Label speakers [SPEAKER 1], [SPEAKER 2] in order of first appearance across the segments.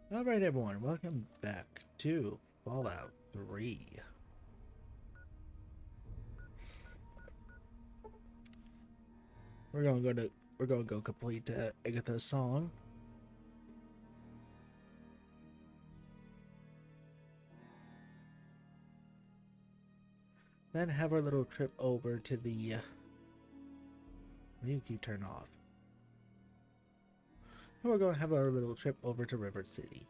[SPEAKER 1] Alright everyone, welcome back to Fallout 3. We're gonna go complete Agatha's song. Then have our little trip over to the you keep turn off. And we're gonna have our little trip over to River City.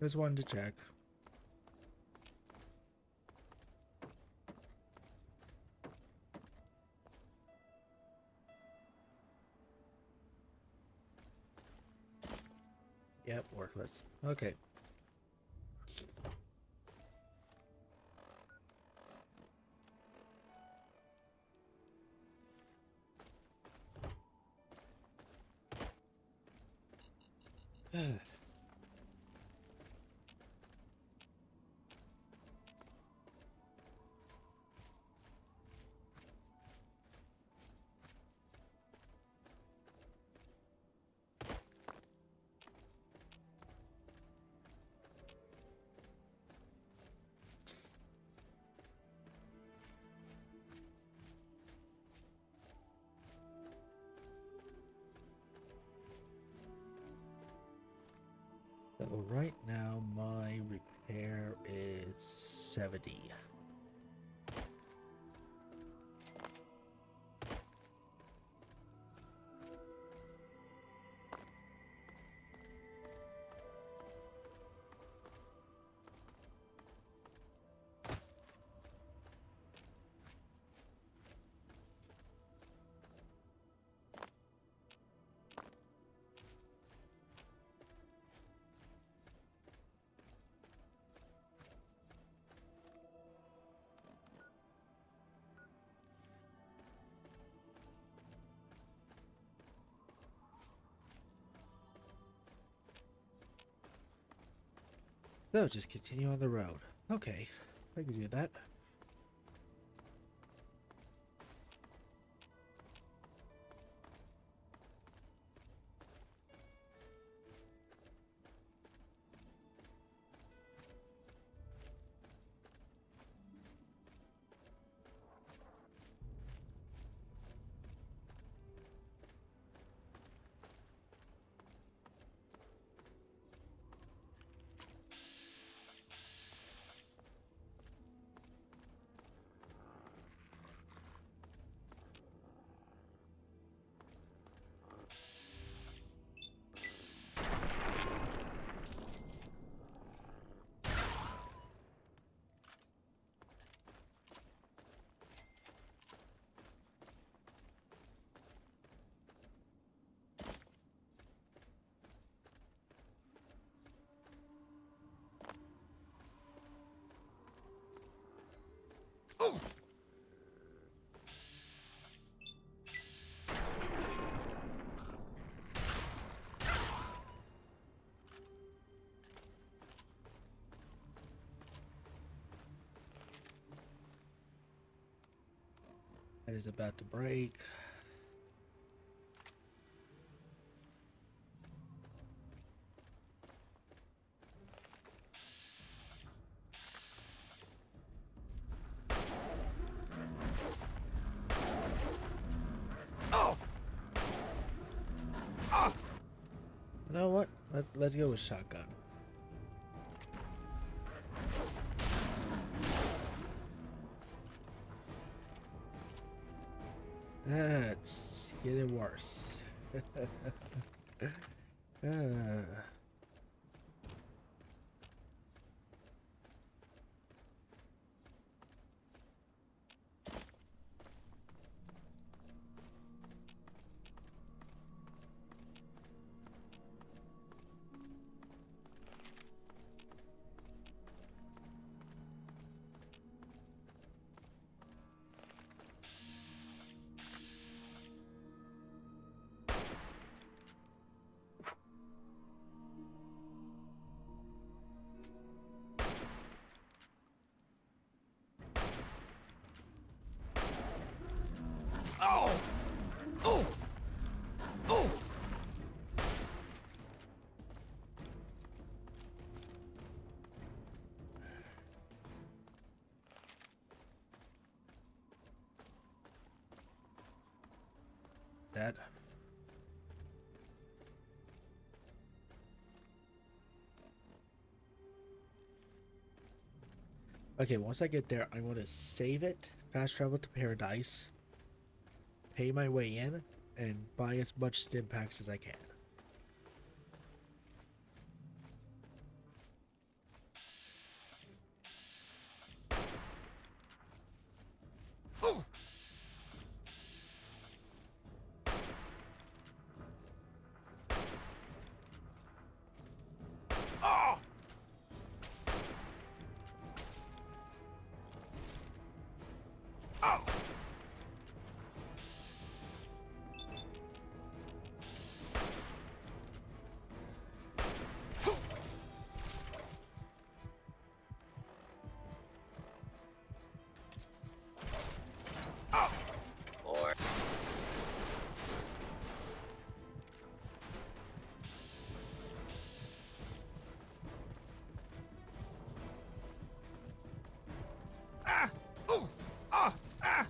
[SPEAKER 1] Just wanted to check. Yep, worthless. Okay. So right now my repair is 70. So just continue on the road. Okay, I can do that. That is about to break. let's go with shotgun. That's getting worse.
[SPEAKER 2] Oh! Oh! Oh!
[SPEAKER 1] That. Okay, once I get there, I want to save it, fast travel to Paradise, pay my way in, and buy as much stim packs as I can.
[SPEAKER 2] Oh! Oh! Oh! Oh! Or ah! Oh! Ah! Ah!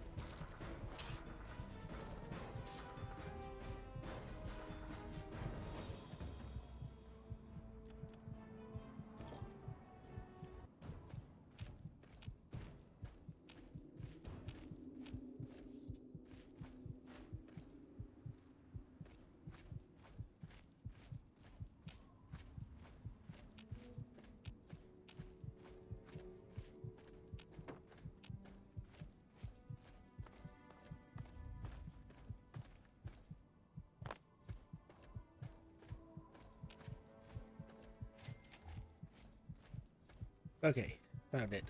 [SPEAKER 1] Okay, found it.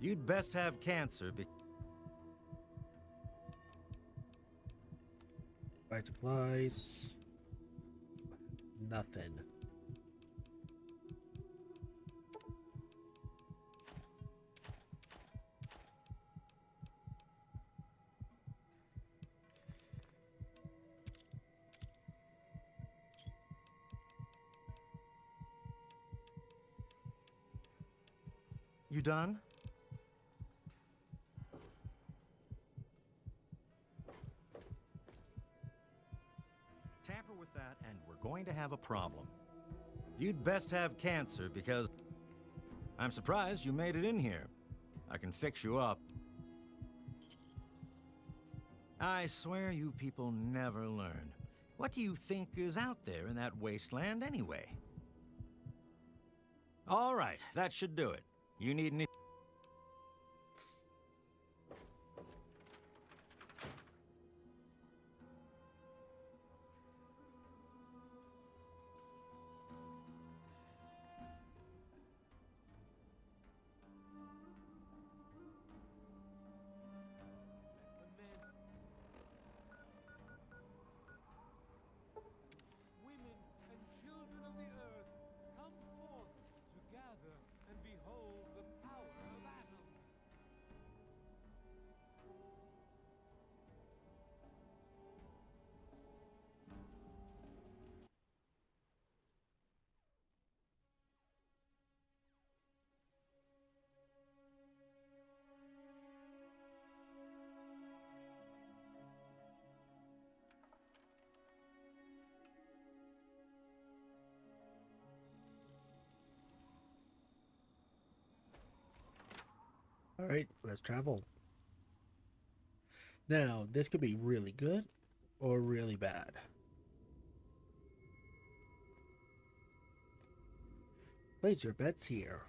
[SPEAKER 3] You'd best have cancer.
[SPEAKER 1] Buy supplies. Nothing.
[SPEAKER 3] You done? going to have a problem. You'd best have cancer because I'm surprised you made it in here. I can fix you up. I swear you people never learn. What do you think is out there in that wasteland anyway? All right, that should do it. You need any...
[SPEAKER 2] Women and children of the earth, come forth to gather and behold the power of Atom.
[SPEAKER 1] All right, let's travel. Now, this could be really good or really bad. Place your bets here.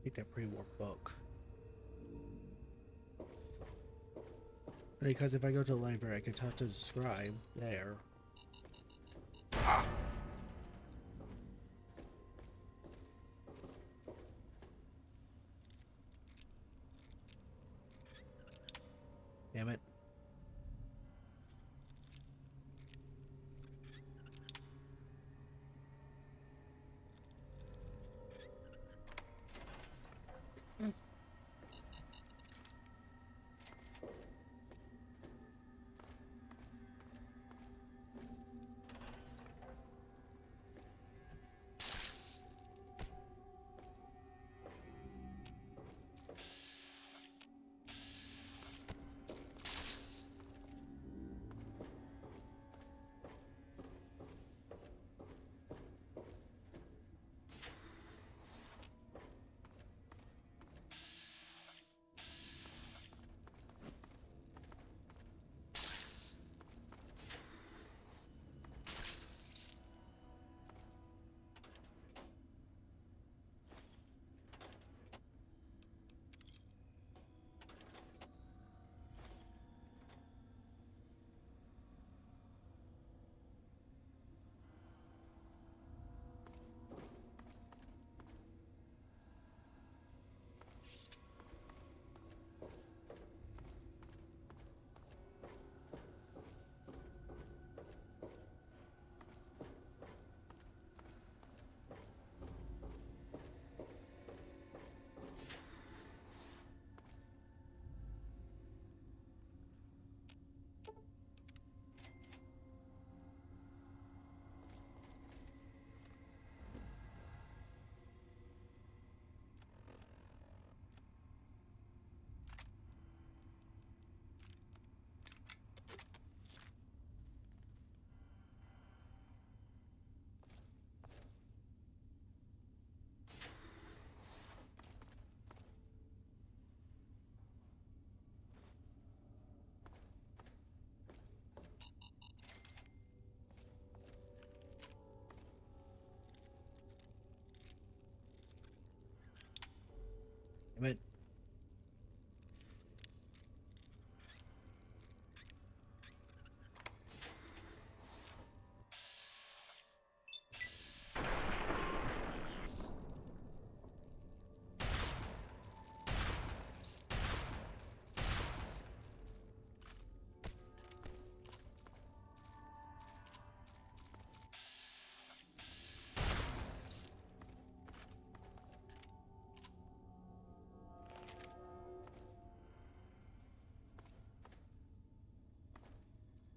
[SPEAKER 1] Get that pre-war book. Because if I go to the library, I can talk to the scribe there. Damn it. Damn it.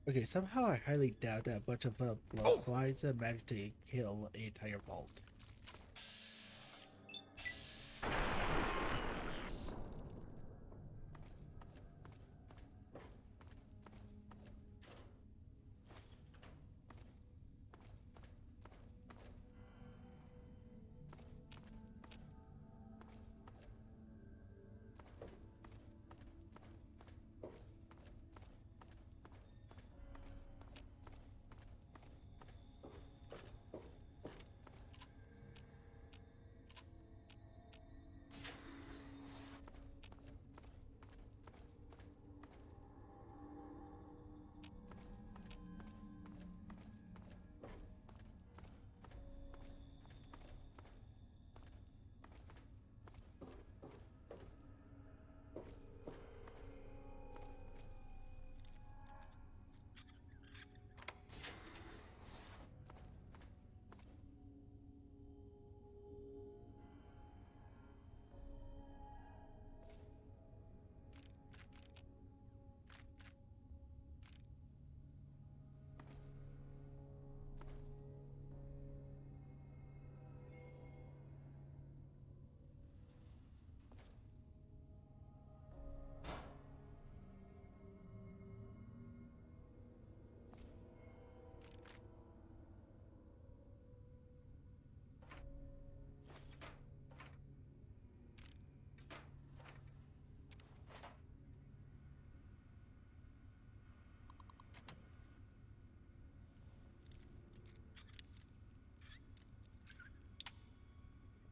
[SPEAKER 1] Okay, somehow I highly doubt that a bunch of blood flies managed to kill an entire vault.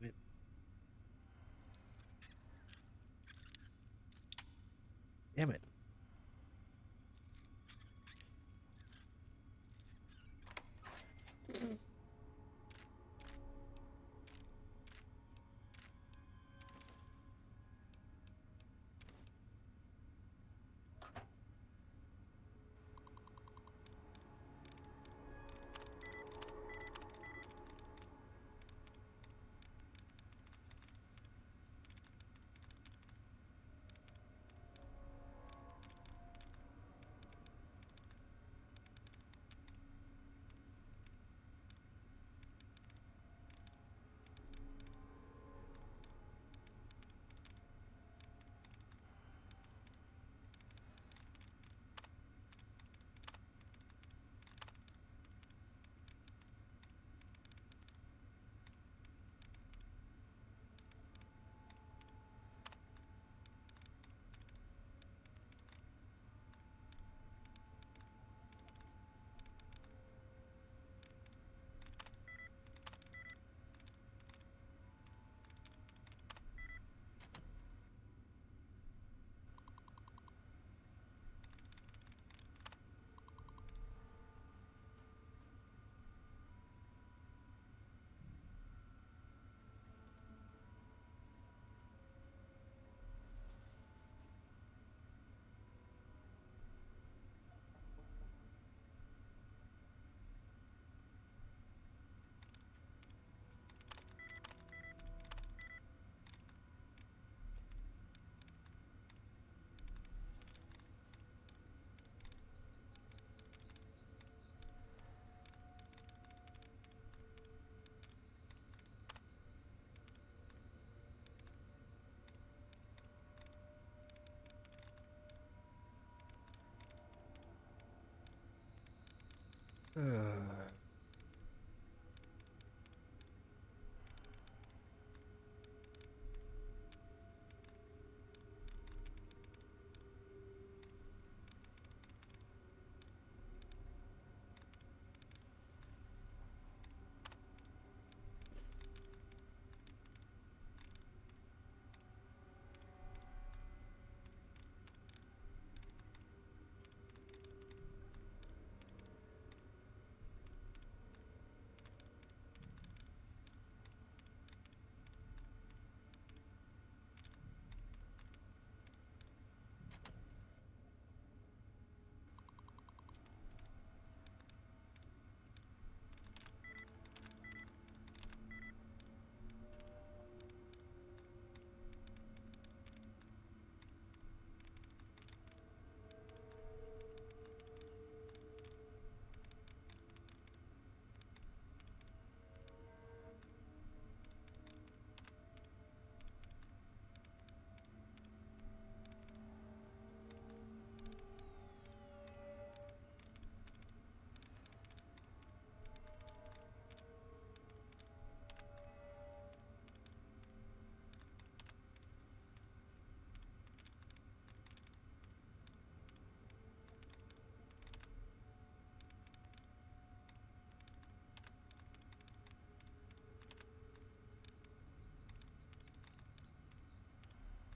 [SPEAKER 1] Wait. Damn it.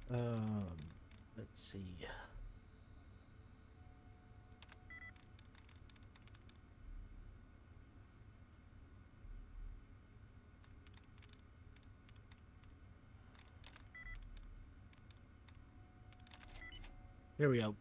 [SPEAKER 1] Let's see. Here we go.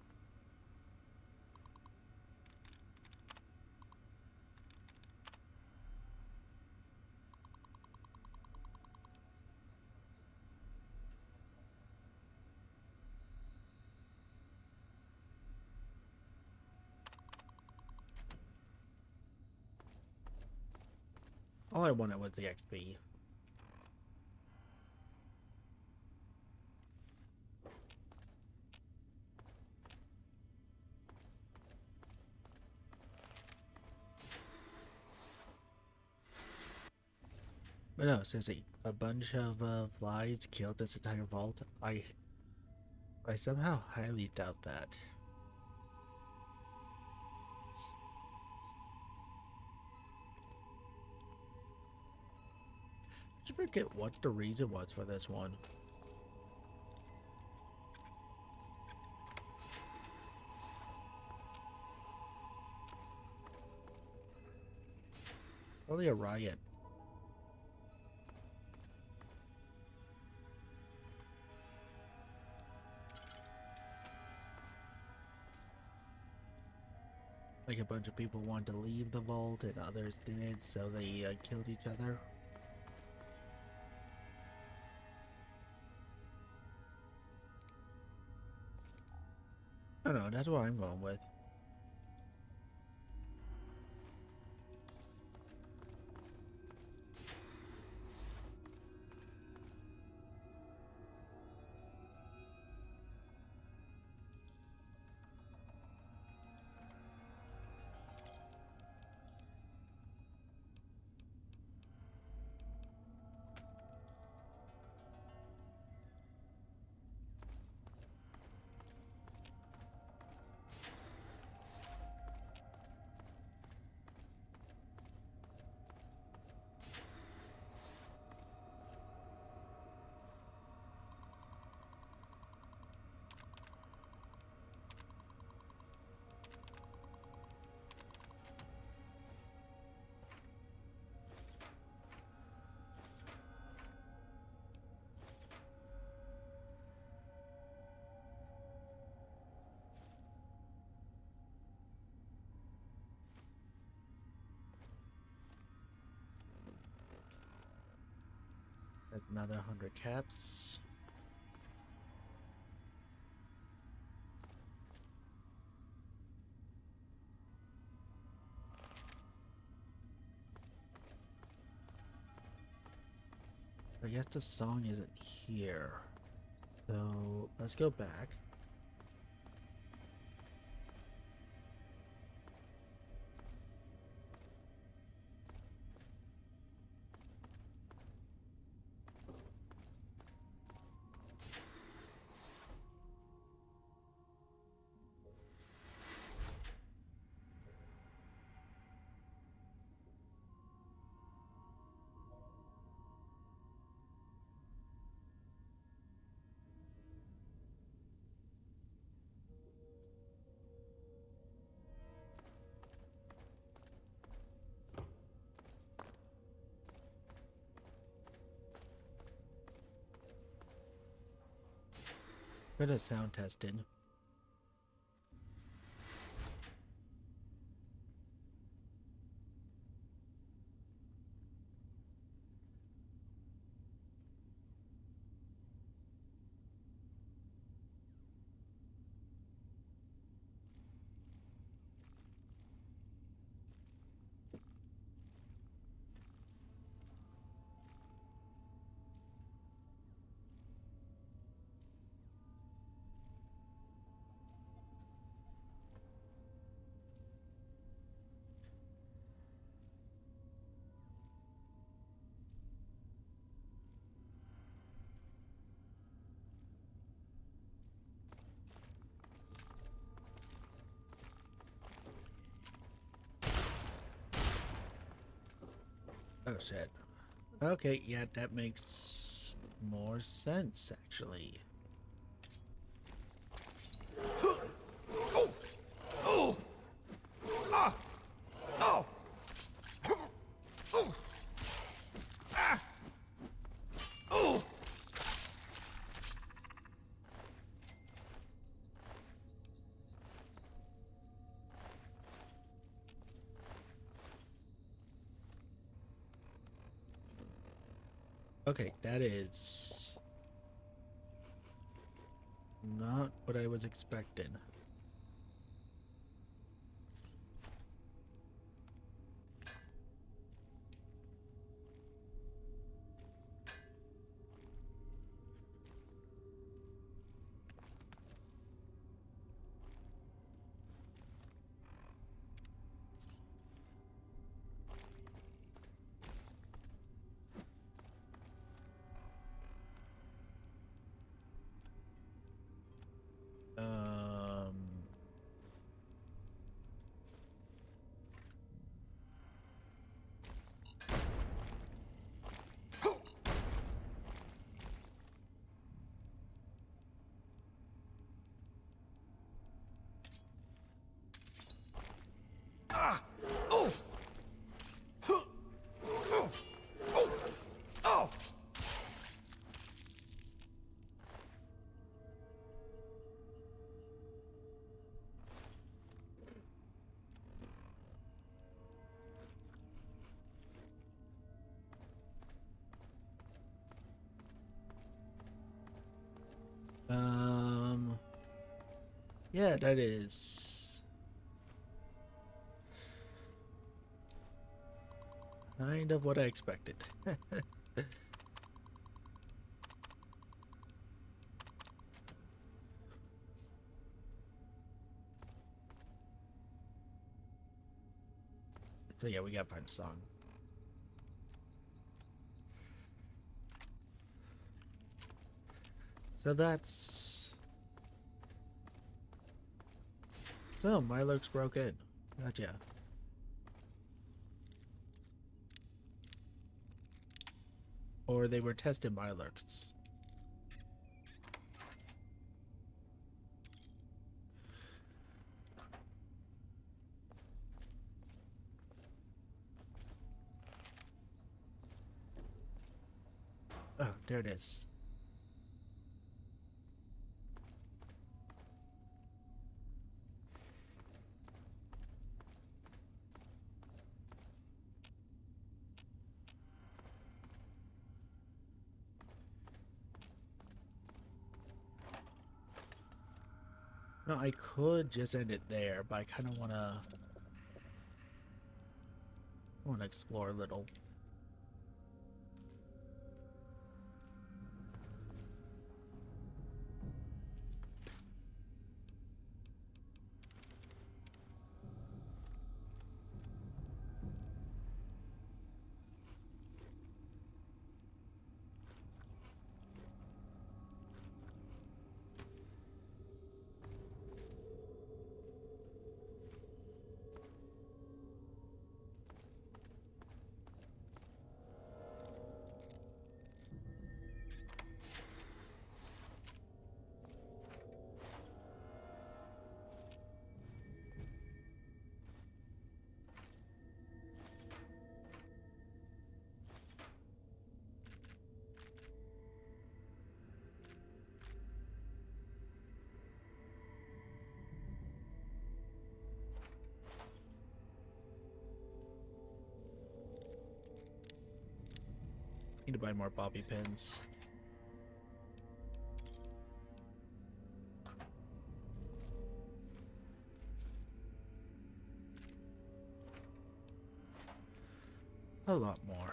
[SPEAKER 1] All I wanted was the XP. But no, seriously, a bunch of flies killed this entire vault. I somehow highly doubt that. I forget what the reason was for this one. Probably a riot. Like a bunch of people wanted to leave the vault and others didn't, so they killed each other. I don't know, that's what I'm going with. That's another 100 caps. I guess the song isn't here. So let's go back. Bit of sound testing. Oh shit. Okay, yeah, that makes more sense actually. Okay, that is not what I was expecting. Um, um, yeah, that is kind of what I expected. So yeah, we gotta find a song. So that's... So, Milo's broken. Gotcha. Or they were tested Milorks. Oh, there it is. No, I could just end it there, but I kind of wanna explore a little. Need to buy more bobby pins. A lot more.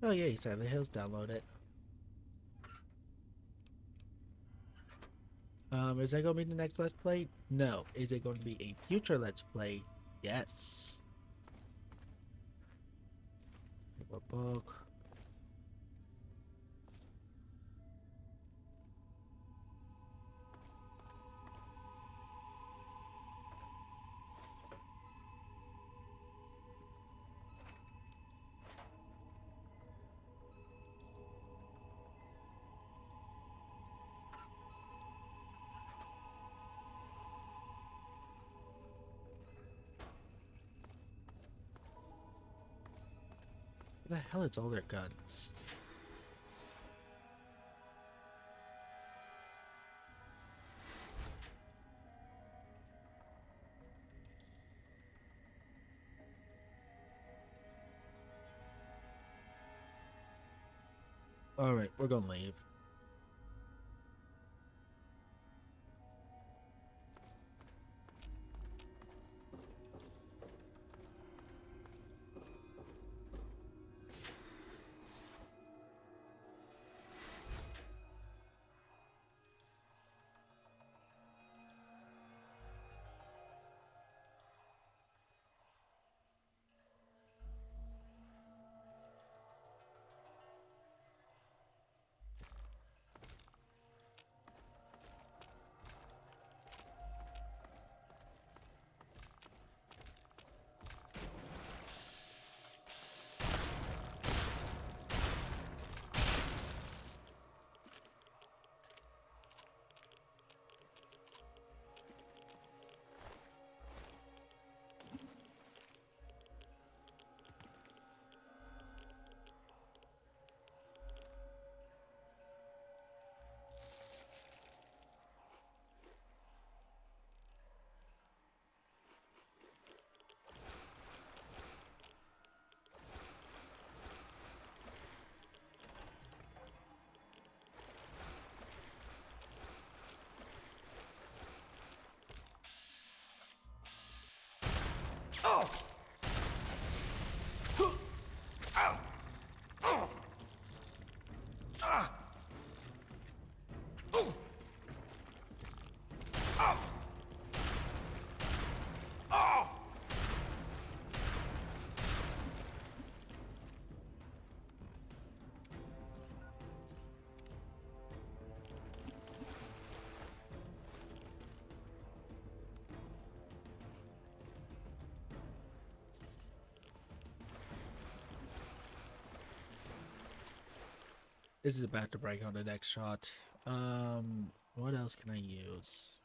[SPEAKER 1] Oh yeah, Silent Hills downloaded. Is that gonna be the next Let's Play? No. Is it going to be a future Let's Play? Yes. A book. Where the hell is all their guns? Alright, we're gonna leave. This is about to break on the next shot. What else can I use?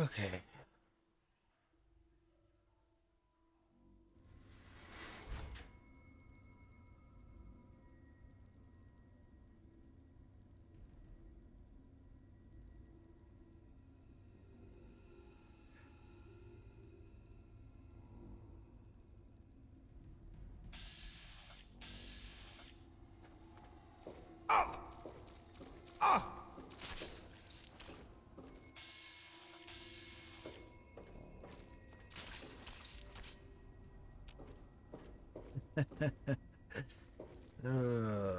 [SPEAKER 1] Okay. Ugh.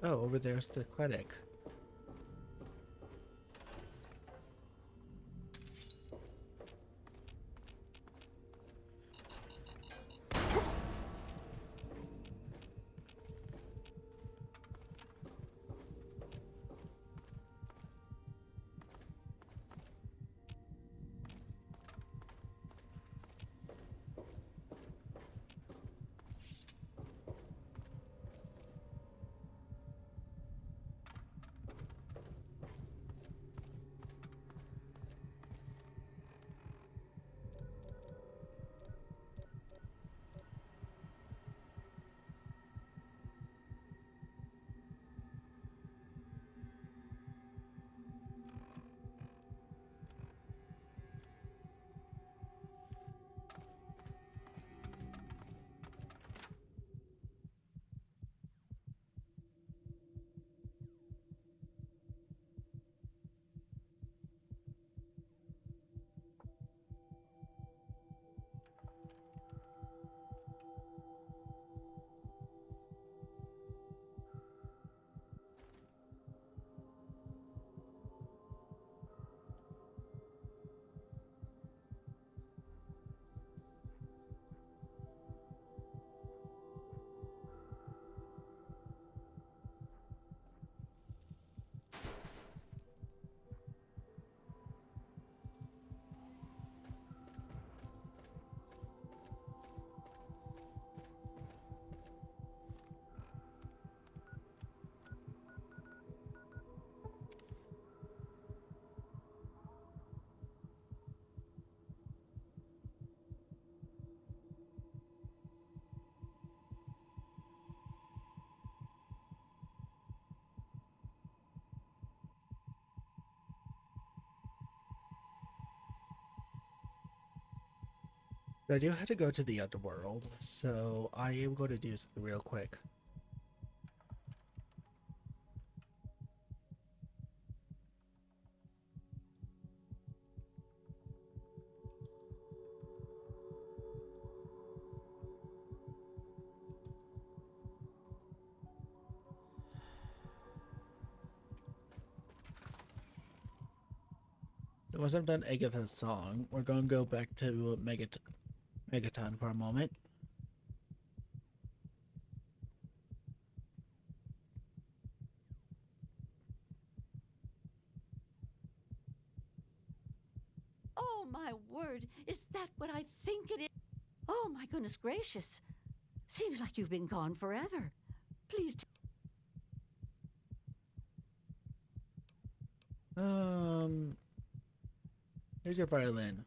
[SPEAKER 1] Oh, over there's the clinic. I do have to go to the underworld, so I am going to do something real quick. So once I'm done Agatha's song, we're going to go back to Megaton for a moment.
[SPEAKER 4] Oh, my word. Is that what I think it is? Oh, my goodness gracious. Seems like you've been gone forever. Please.
[SPEAKER 1] Here's your violin.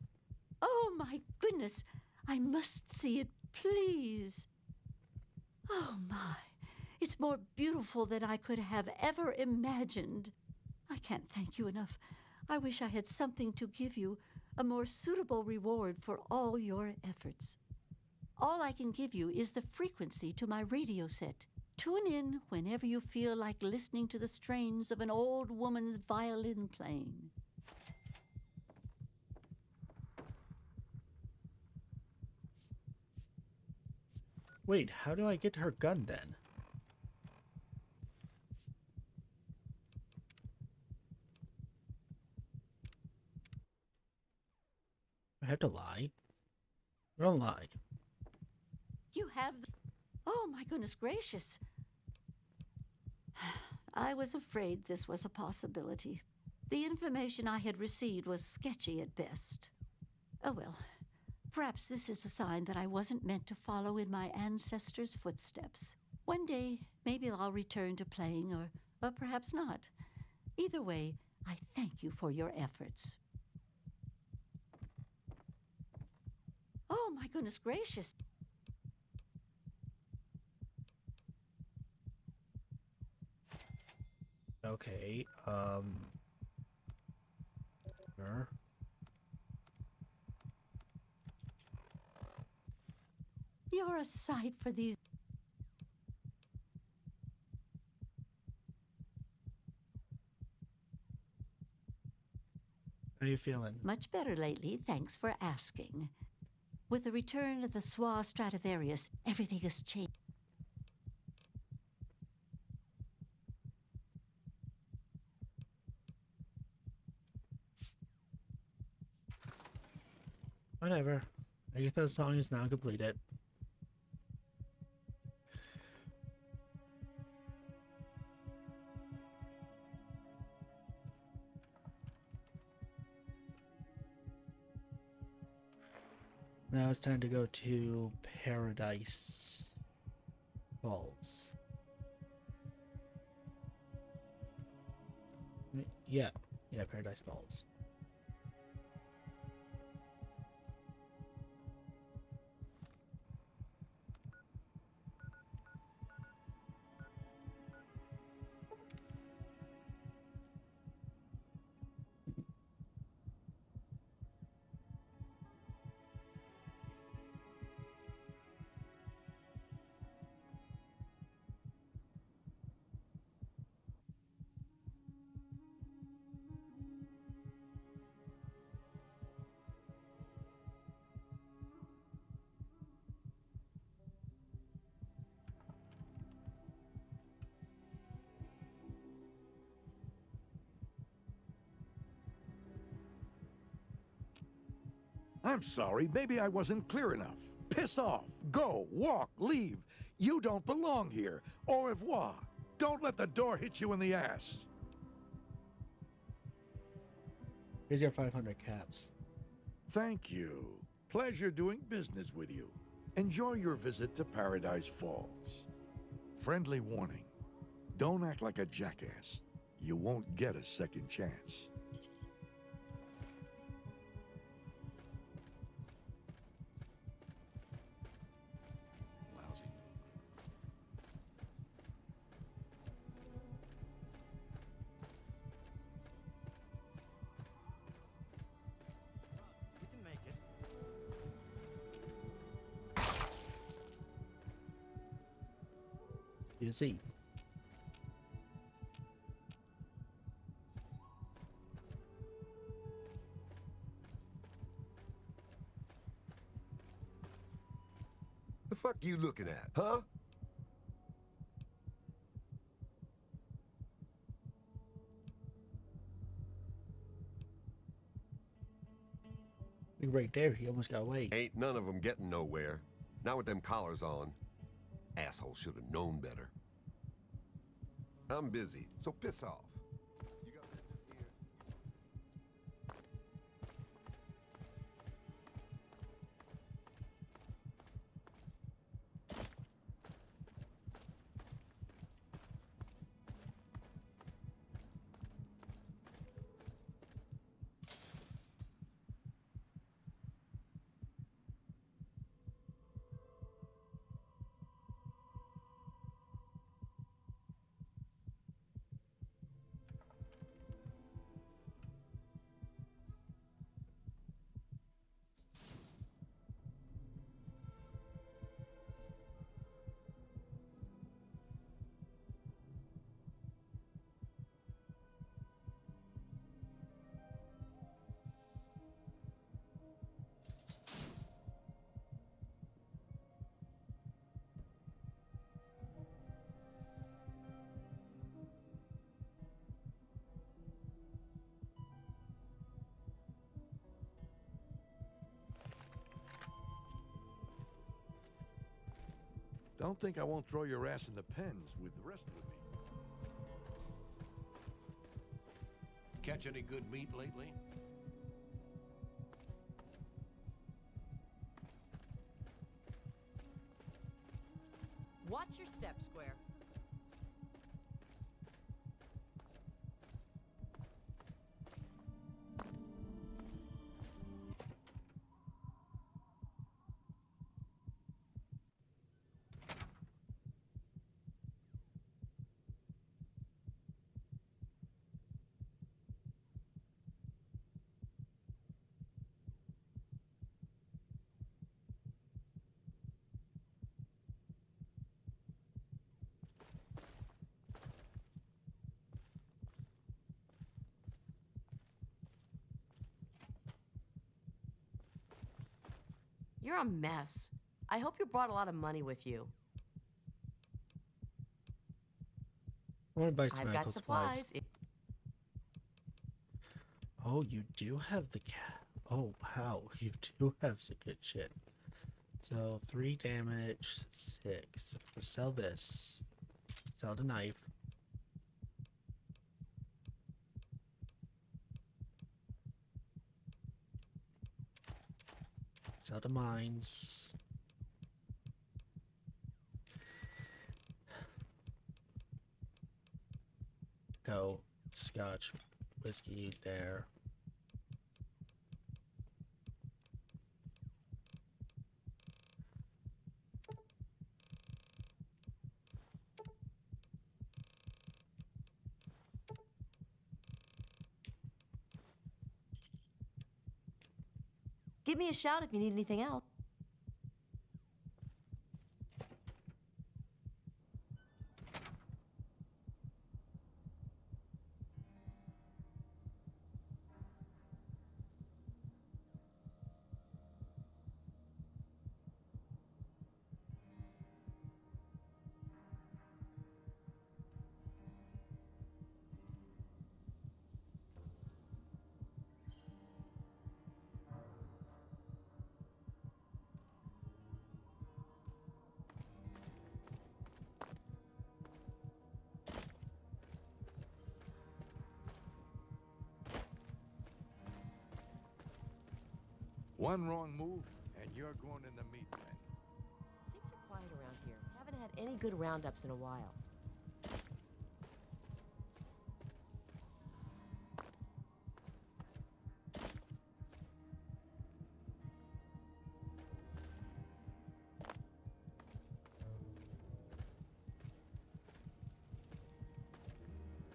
[SPEAKER 4] Oh, my goodness. I must see it, please. Oh, my. It's more beautiful than I could have ever imagined. I can't thank you enough. I wish I had something to give you, a more suitable reward for all your efforts. All I can give you is the frequency to my radio set. Tune in whenever you feel like listening to the strains of an old woman's violin playing.
[SPEAKER 1] Wait, how do I get her gun then? Don't lie.
[SPEAKER 4] You have. Oh, my goodness gracious. I was afraid this was a possibility. The information I had received was sketchy at best. Oh well, perhaps this is a sign that I wasn't meant to follow in my ancestors' footsteps. One day, maybe I'll return to playing, or perhaps not. Either way, I thank you for your efforts. Oh, my goodness gracious.
[SPEAKER 1] Okay, sure.
[SPEAKER 4] You're a sight for these.
[SPEAKER 1] How you feeling?
[SPEAKER 4] Much better lately, thanks for asking. With the return of the Swa Stradivarius, everything has changed.
[SPEAKER 1] Whatever. Agatha's song is now completed. Now it's time to go to Paradise Falls. Yeah, Paradise Falls.
[SPEAKER 5] I'm sorry, maybe I wasn't clear enough. Piss off, go, walk, leave. You don't belong here. Au revoir. Don't let the door hit you in the ass.
[SPEAKER 1] Here's your 500 caps.
[SPEAKER 5] Thank you. Pleasure doing business with you. Enjoy your visit to Paradise Falls. Friendly warning. Don't act like a jackass. You won't get a second chance. Lousy.
[SPEAKER 3] You can make it.
[SPEAKER 1] You see.
[SPEAKER 6] The fuck you looking at, huh?
[SPEAKER 1] Right there, he almost got away.
[SPEAKER 6] Ain't none of them getting nowhere. Not with them collars on. Asshole should have known better. I'm busy, so piss off. You got business here?
[SPEAKER 5] Don't think I won't throw your ass in the pens with the rest of the meat.
[SPEAKER 7] Catch any good meat lately?
[SPEAKER 8] Watch your step, Square. You're a mess. I hope you brought a lot of money with you.
[SPEAKER 1] I want to buy some
[SPEAKER 8] I've
[SPEAKER 1] medical
[SPEAKER 8] got supplies.
[SPEAKER 1] Oh, you do have the cat. Oh, wow. You do have some good shit. So, 3 damage, 6. Sell this. Sell the knife. Sell the mines. Go. Scotch. Whiskey there.
[SPEAKER 8] Give me a shout if you need anything else.
[SPEAKER 5] One wrong move, and you're going in the meat pen.
[SPEAKER 8] Things are quiet around here. We haven't had any good roundups in a while.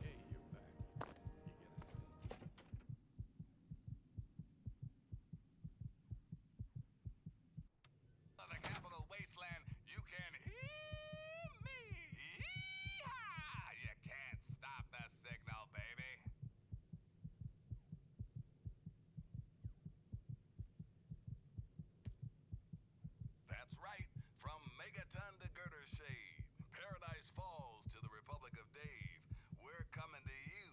[SPEAKER 5] Hey, you're back. You get anything?
[SPEAKER 9] The capital wasteland, you can hear me. Yee-haw! You can't stop the signal, baby. That's right. From Megaton to Girder Shade, Paradise Falls to the Republic of Dave, we're coming to you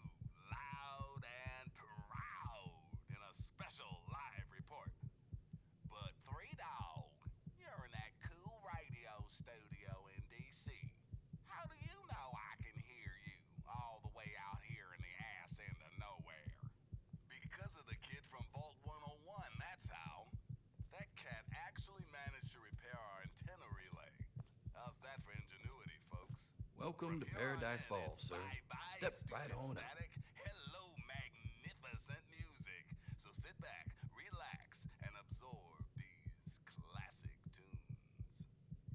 [SPEAKER 9] loud and proud in a special live report. But Three Dog, you're in that cool radio studio in D.C. How do you know I can hear you all the way out here in the ass end of nowhere? Because of the kid from Vault 101, that's how. That cat actually managed to repair our antenna relay. How's that for ingenuity, folks?
[SPEAKER 7] Welcome to
[SPEAKER 9] From here on
[SPEAKER 7] Paradise
[SPEAKER 9] in,
[SPEAKER 7] Falls,
[SPEAKER 9] it's
[SPEAKER 7] sir.
[SPEAKER 9] bye-bye,
[SPEAKER 7] Step
[SPEAKER 9] stupid
[SPEAKER 7] right on up.
[SPEAKER 9] static. Hello, magnificent music. So sit back, relax, and absorb these classic tunes.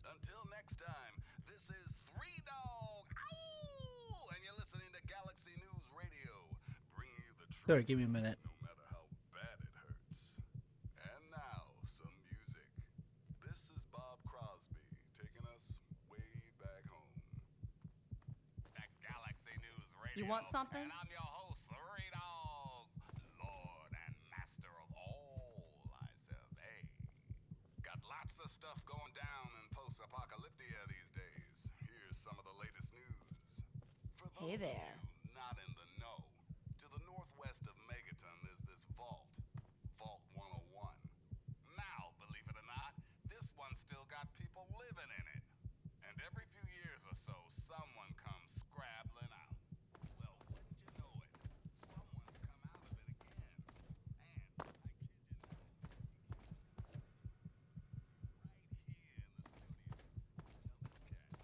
[SPEAKER 9] Until next time, this is Three Dog. Ow! And you're listening to Galaxy News Radio, bringing you the truth.
[SPEAKER 1] Sorry, give me a minute.
[SPEAKER 9] No matter how bad it hurts. And now, some music. This is Bob Crosby taking us way back home. At Galaxy News Radio.
[SPEAKER 8] You want something?
[SPEAKER 9] And I'm your host, Three Dog, Lord and Master of all, I survey. Got lots of stuff going down in post-apocalyptia these days. Here's some of the latest news. For those
[SPEAKER 8] Hey
[SPEAKER 9] of
[SPEAKER 8] there.
[SPEAKER 9] you not in the know, to the northwest of Megaton is this vault, Vault 101. Now, believe it or not, this one's still got people living in it. And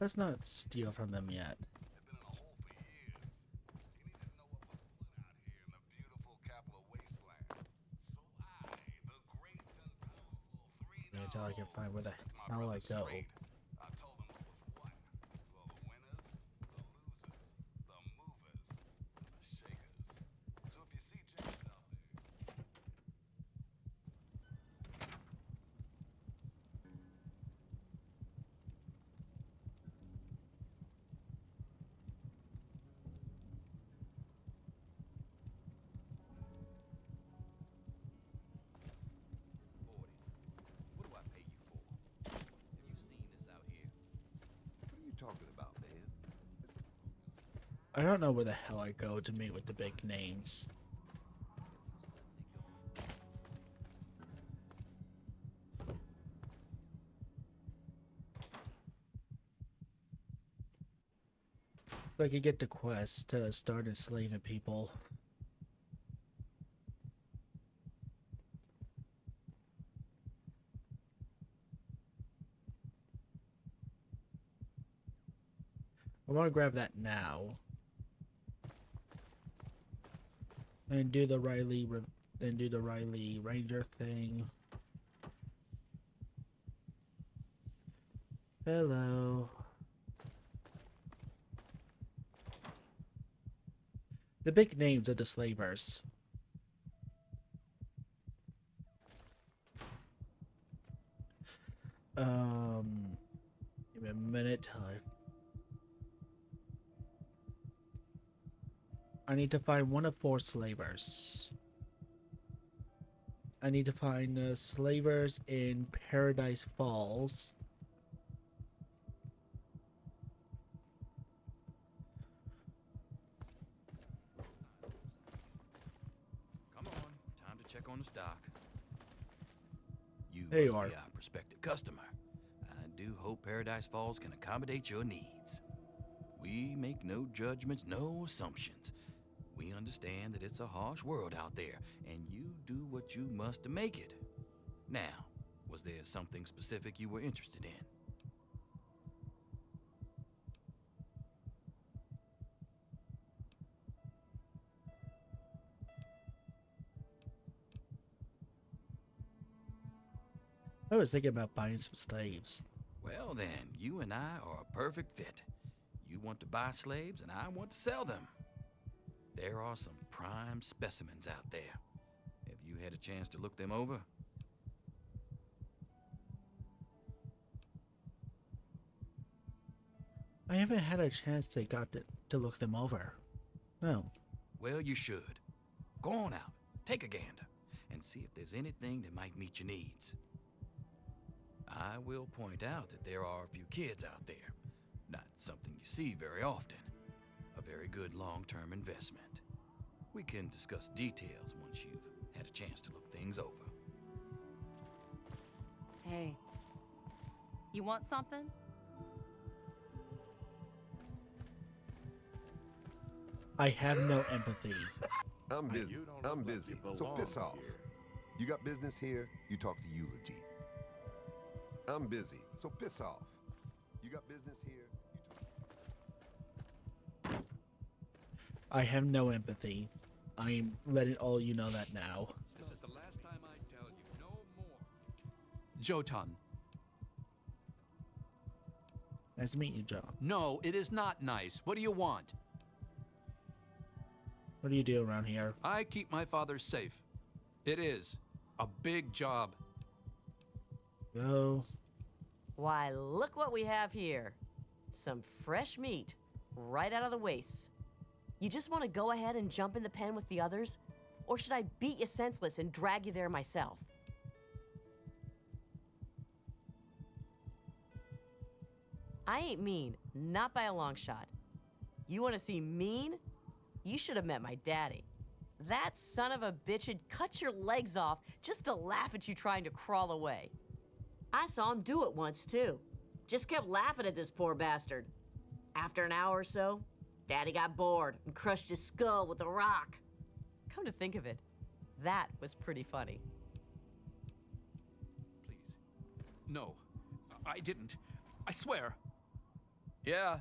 [SPEAKER 1] Let's not steal from them yet.
[SPEAKER 9] They've been in a hole for years. You need to know what put foot out here in the beautiful capital wasteland. So I, the great and powerful three
[SPEAKER 1] Yeah, until I can find where the hell I go.
[SPEAKER 9] I told them what was what. Well, the winners, the losers, the movers, and the shakers. So if you see James out there,
[SPEAKER 10] What do I pay you for? Have you seen this out here?
[SPEAKER 6] What are you talking about, man?
[SPEAKER 1] I don't know where the hell I go to meet with the big names. So I could get the quest to start enslaving people. I want to grab that now. And do the Riley Ranger thing. Hello. The big names of the slavers. Give me a minute. I need to find one of 4 slavers. I need to find the slavers in Paradise Falls.
[SPEAKER 10] Come on, time to check on the stock. You
[SPEAKER 1] There you
[SPEAKER 10] must
[SPEAKER 1] are.
[SPEAKER 10] be our prospective customer. I do hope Paradise Falls can accommodate your needs. We make no judgments, no assumptions. We understand that it's a harsh world out there, and you do what you must to make it. Now, was there something specific you were interested in?
[SPEAKER 1] I was thinking about buying some slaves.
[SPEAKER 10] Well then, you and I are a perfect fit. You want to buy slaves, and I want to sell them. There are some prime specimens out there. Have you had a chance to look them over?
[SPEAKER 1] I haven't had a chance to look them over. No.
[SPEAKER 10] Well, you should. Go on out, take a gander, and see if there's anything that might meet your needs. I will point out that there are a few kids out there. Not something you see very often. A very good long-term investment. We can discuss details once you've had a chance to look things over.
[SPEAKER 11] Hey, you want something?
[SPEAKER 1] I have no empathy.
[SPEAKER 6] I'm busy.
[SPEAKER 5] you don't look
[SPEAKER 6] I'm
[SPEAKER 5] like
[SPEAKER 6] busy.
[SPEAKER 5] you
[SPEAKER 6] So piss
[SPEAKER 5] belong
[SPEAKER 6] off.
[SPEAKER 5] here.
[SPEAKER 6] You got business here, you talk to Eulogy. I'm busy. So piss off. You got business here, you talk.
[SPEAKER 1] I have no empathy. I'm letting all you know that now.
[SPEAKER 2] This is the last time I tell you, no more.
[SPEAKER 12] Jotun.
[SPEAKER 1] Nice to meet you, John.
[SPEAKER 12] No, it is not nice. What do you want?
[SPEAKER 1] What do you do around here?
[SPEAKER 12] I keep my father safe. It is a big job.
[SPEAKER 1] Go.
[SPEAKER 8] Why, look what we have here. Some fresh meat, right out of the wastes. You just want to go ahead and jump in the pen with the others? Or should I beat you senseless and drag you there myself? I ain't mean, not by a long shot. You want to see mean? You should have met my daddy. That son of a bitch had cut your legs off just to laugh at you trying to crawl away. I saw him do it once, too. Just kept laughing at this poor bastard. After an hour or so, Daddy got bored and crushed his skull with a rock. Come to think of it, that was pretty funny.
[SPEAKER 12] Please. No, I didn't. I swear. Yeah.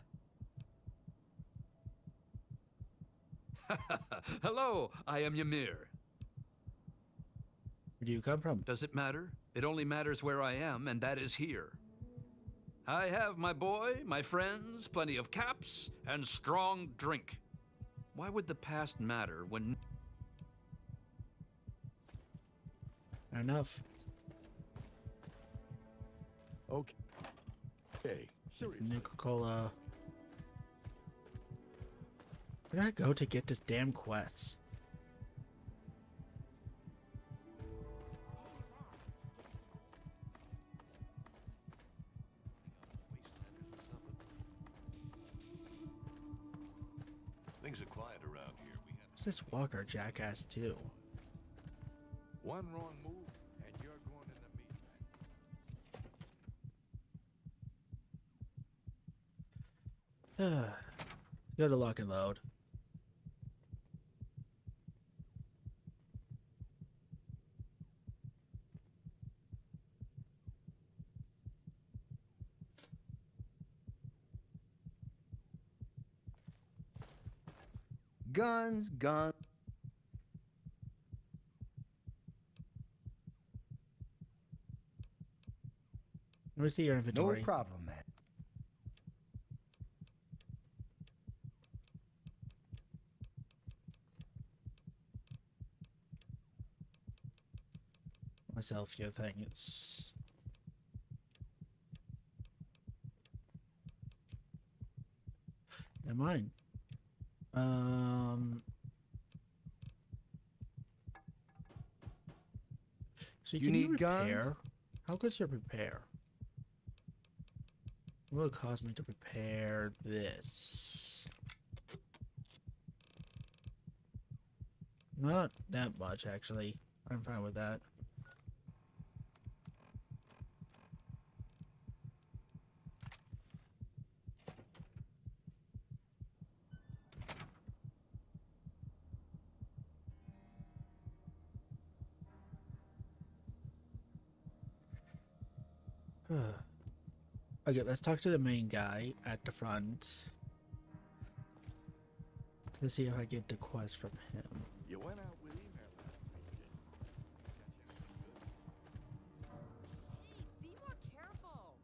[SPEAKER 12] Hello, I am Ymir.
[SPEAKER 1] Where do you come from?
[SPEAKER 12] Does it matter? It only matters where I am, and that is here. I have my boy, my friends, plenty of caps, and strong drink. Why would the past matter when...
[SPEAKER 1] Fair enough.
[SPEAKER 5] Okay. Hey, seriously.
[SPEAKER 1] Nuka-Cola. Where did I go to get this damn quest?
[SPEAKER 7] Things are quiet around here. We have
[SPEAKER 1] What's this Walker jackass too?
[SPEAKER 5] One wrong move, and you're going in the meat bag.
[SPEAKER 1] Go to lock and load.
[SPEAKER 13] Guns, guns.
[SPEAKER 1] Let me see your
[SPEAKER 13] No
[SPEAKER 1] inventory.
[SPEAKER 13] problem, man.
[SPEAKER 1] Myself, your thing. It's never mind. So
[SPEAKER 13] You
[SPEAKER 1] can
[SPEAKER 13] need guns?
[SPEAKER 1] repair? How good's your repair? What will it cost me to repair this? Not that much, actually. I'm fine with that. Okay, let's talk to the main guy at the front. Let's see if I get the quest from him.
[SPEAKER 5] You went out with email last week, didn't you?
[SPEAKER 8] Hey, be more careful.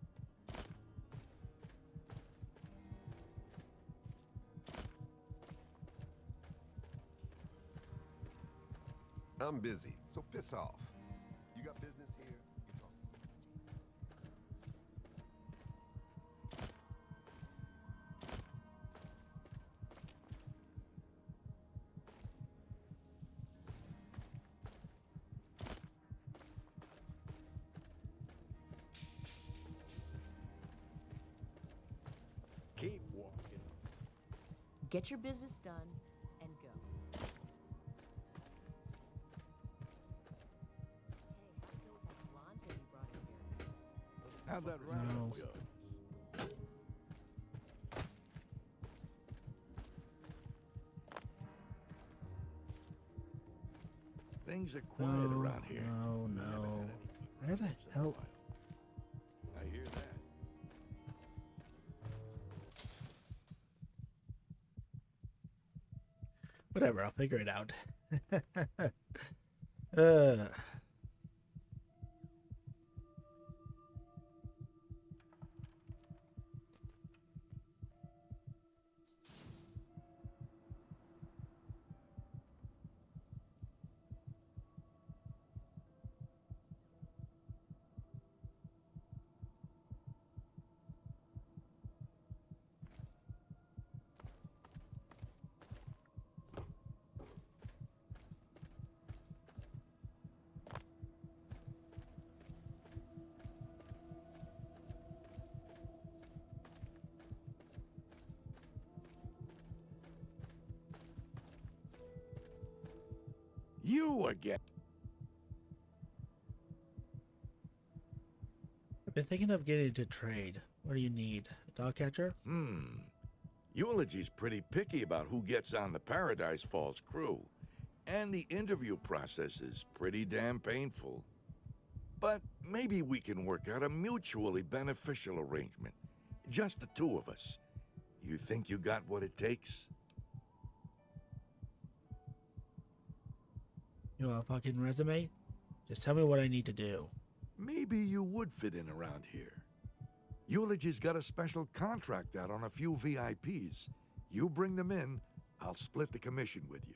[SPEAKER 6] I'm busy, so piss off. You got business here? You talk.
[SPEAKER 5] Keep walking.
[SPEAKER 8] Get your business done and go. Hey, how'd it go with that blonde thing you brought in here?
[SPEAKER 5] How'd that run
[SPEAKER 1] No.
[SPEAKER 5] out with us? Things are quiet
[SPEAKER 1] No,
[SPEAKER 5] around here.
[SPEAKER 1] no,
[SPEAKER 5] We haven't
[SPEAKER 1] no.
[SPEAKER 5] had any
[SPEAKER 1] Where the
[SPEAKER 5] problems in a
[SPEAKER 1] hell?
[SPEAKER 5] while. I hear that.
[SPEAKER 1] Whatever, I'll figure it out. uh.
[SPEAKER 5] You again.
[SPEAKER 1] I've been thinking of getting into trade. What do you need? A dog catcher?
[SPEAKER 5] Eulogy's pretty picky about who gets on the Paradise Falls crew. And the interview process is pretty damn painful. But maybe we can work out a mutually beneficial arrangement. Just the two of us. You think you got what it takes?
[SPEAKER 1] You want a fucking resume? Just tell me what I need to do.
[SPEAKER 5] Maybe you would fit in around here. Eulogy's got a special contract out on a few VIPs. You bring them in, I'll split the commission with you.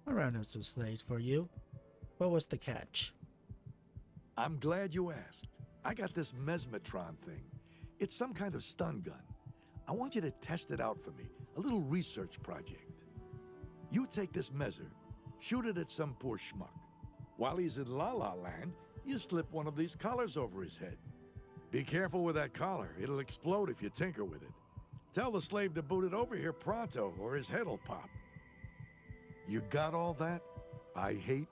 [SPEAKER 1] I'll round up some slaves for you. What was the catch?
[SPEAKER 5] I'm glad you asked. I got this mesmetron thing. It's some kind of stun gun. I want you to test it out for me. A little research project. You take this Mezzer, shoot it at some poor schmuck. While he's in La La Land, you slip one of these collars over his head. Be careful with that collar. It'll explode if you tinker with it. Tell the slave to boot it over here pronto, or his head'll pop. You got all that? I hate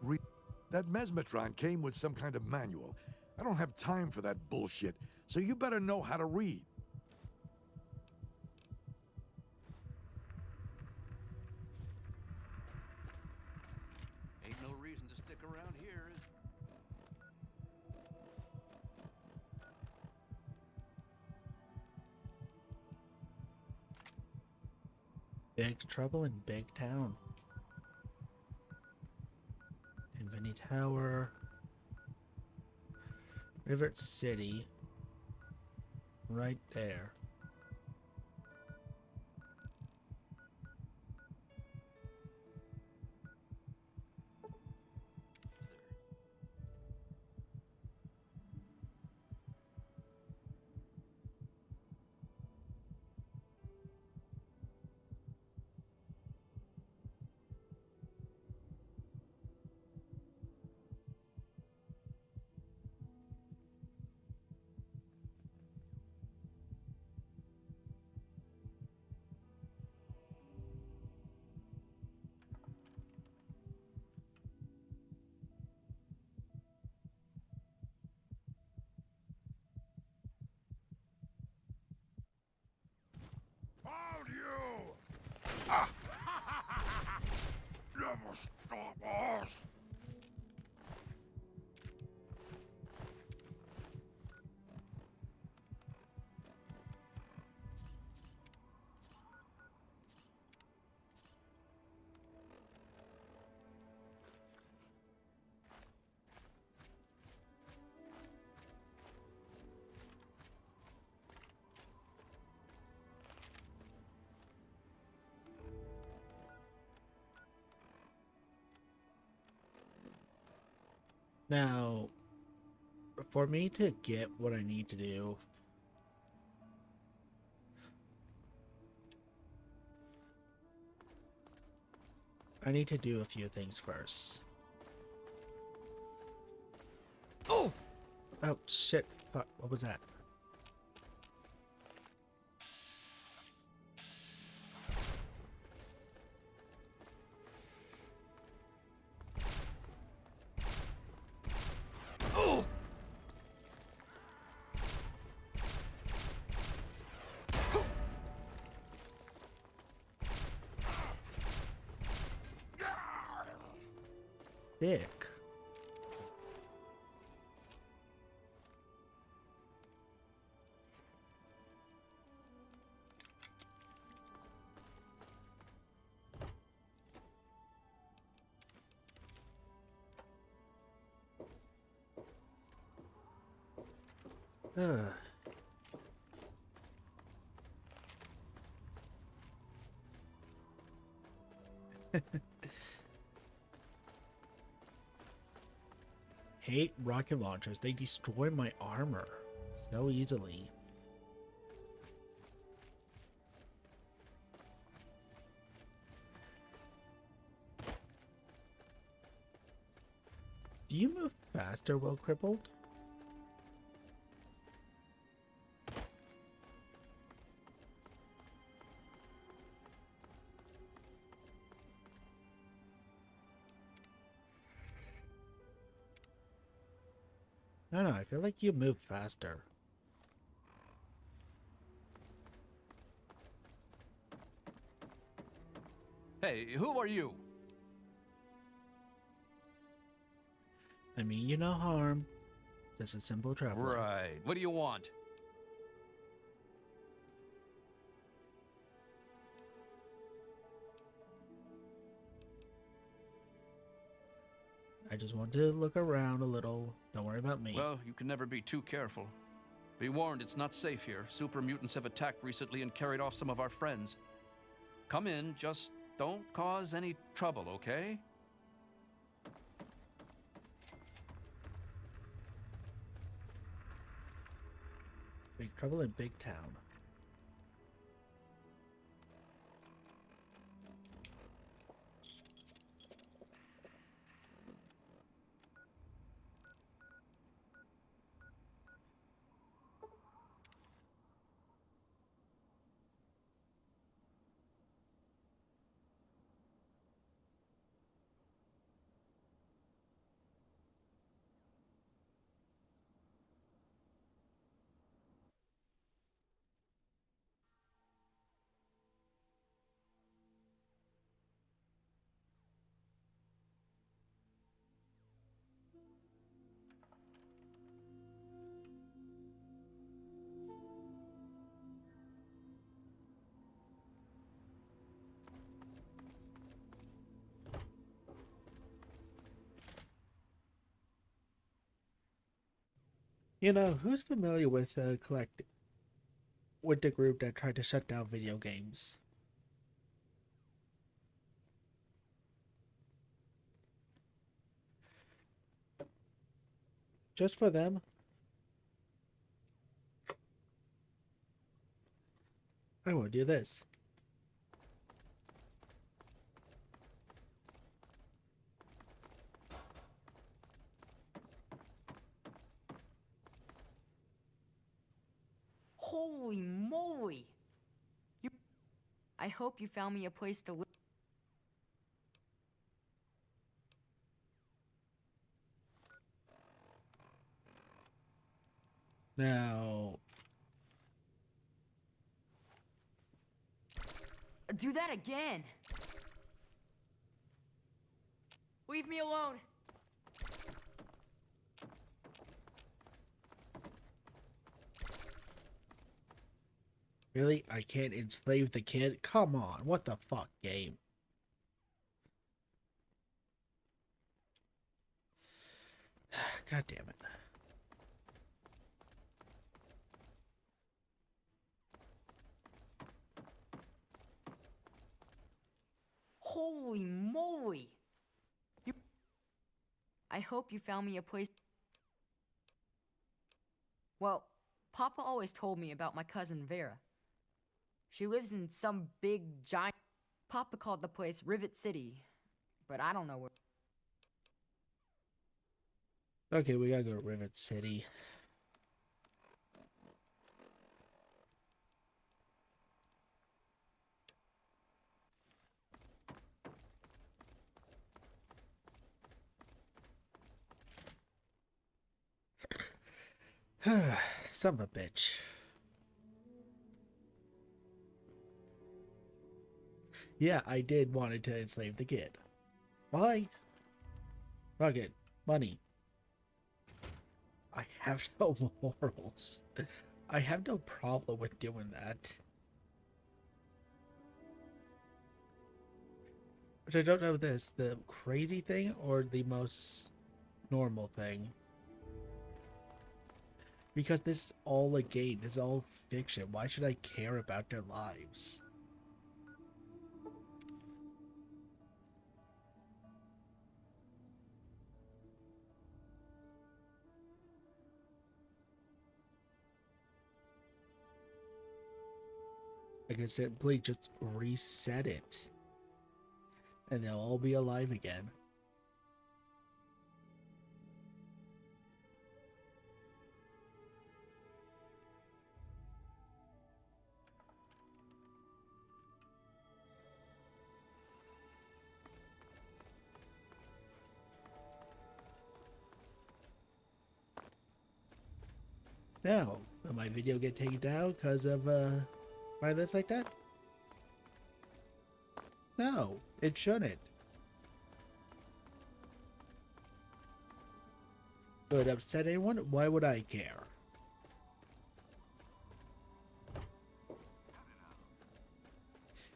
[SPEAKER 5] That mesmetron came with some kind of manual. I don't have time for that bullshit, so you better know how to read.
[SPEAKER 12] Ain't no reason to stick around here.
[SPEAKER 1] Big trouble in big town. Infinity Tower. Rivet City. Right there.
[SPEAKER 5] Never stop us!
[SPEAKER 1] Now, for me to get what I need to do, I need to do a few things first. Oh! Oh, shit. Fuck, what was that? Dick. Ugh. Hate rocket launchers. They destroy my armor so easily. Do you move faster while crippled? I don't know, I feel like you move faster.
[SPEAKER 12] Hey, who are you?
[SPEAKER 1] I mean you no harm. Just a simple traveler.
[SPEAKER 12] Right. What do you want?
[SPEAKER 1] I just wanted to look around a little. Don't worry about me.
[SPEAKER 12] Well, you can never be too careful. Be warned, it's not safe here. Super mutants have attacked recently and carried off some of our friends. Come in, just don't cause any trouble, okay?
[SPEAKER 1] Big trouble in Big Town. You know, who's familiar with with the group that tried to shut down video games? Just for them? I will do this.
[SPEAKER 11] Holy moly! I hope you found me a place to live.
[SPEAKER 1] Now,
[SPEAKER 11] Do that again! Leave me alone!
[SPEAKER 1] really? I can't enslave the kid? Come on, what the fuck, game? God damn it.
[SPEAKER 11] Holy moly! I hope you found me a place. Well, Papa always told me about my cousin Vera. She lives in some big giant. Papa called the place Rivet City, but I don't know where.
[SPEAKER 1] Okay, we gotta go to Rivet City. Son of a bitch. Yeah, I did wanted to enslave the kid. Why? Fuck it. Money. I have no morals. I have no problem with doing that. But I don't know if this the crazy thing or the most normal thing. Because this is all a game, this is all fiction. Why should I care about their lives? I can simply just reset it. And they'll all be alive again. Now, will my video get taken down because of violence like that? No, it shouldn't. Would it upset anyone? Why would I care?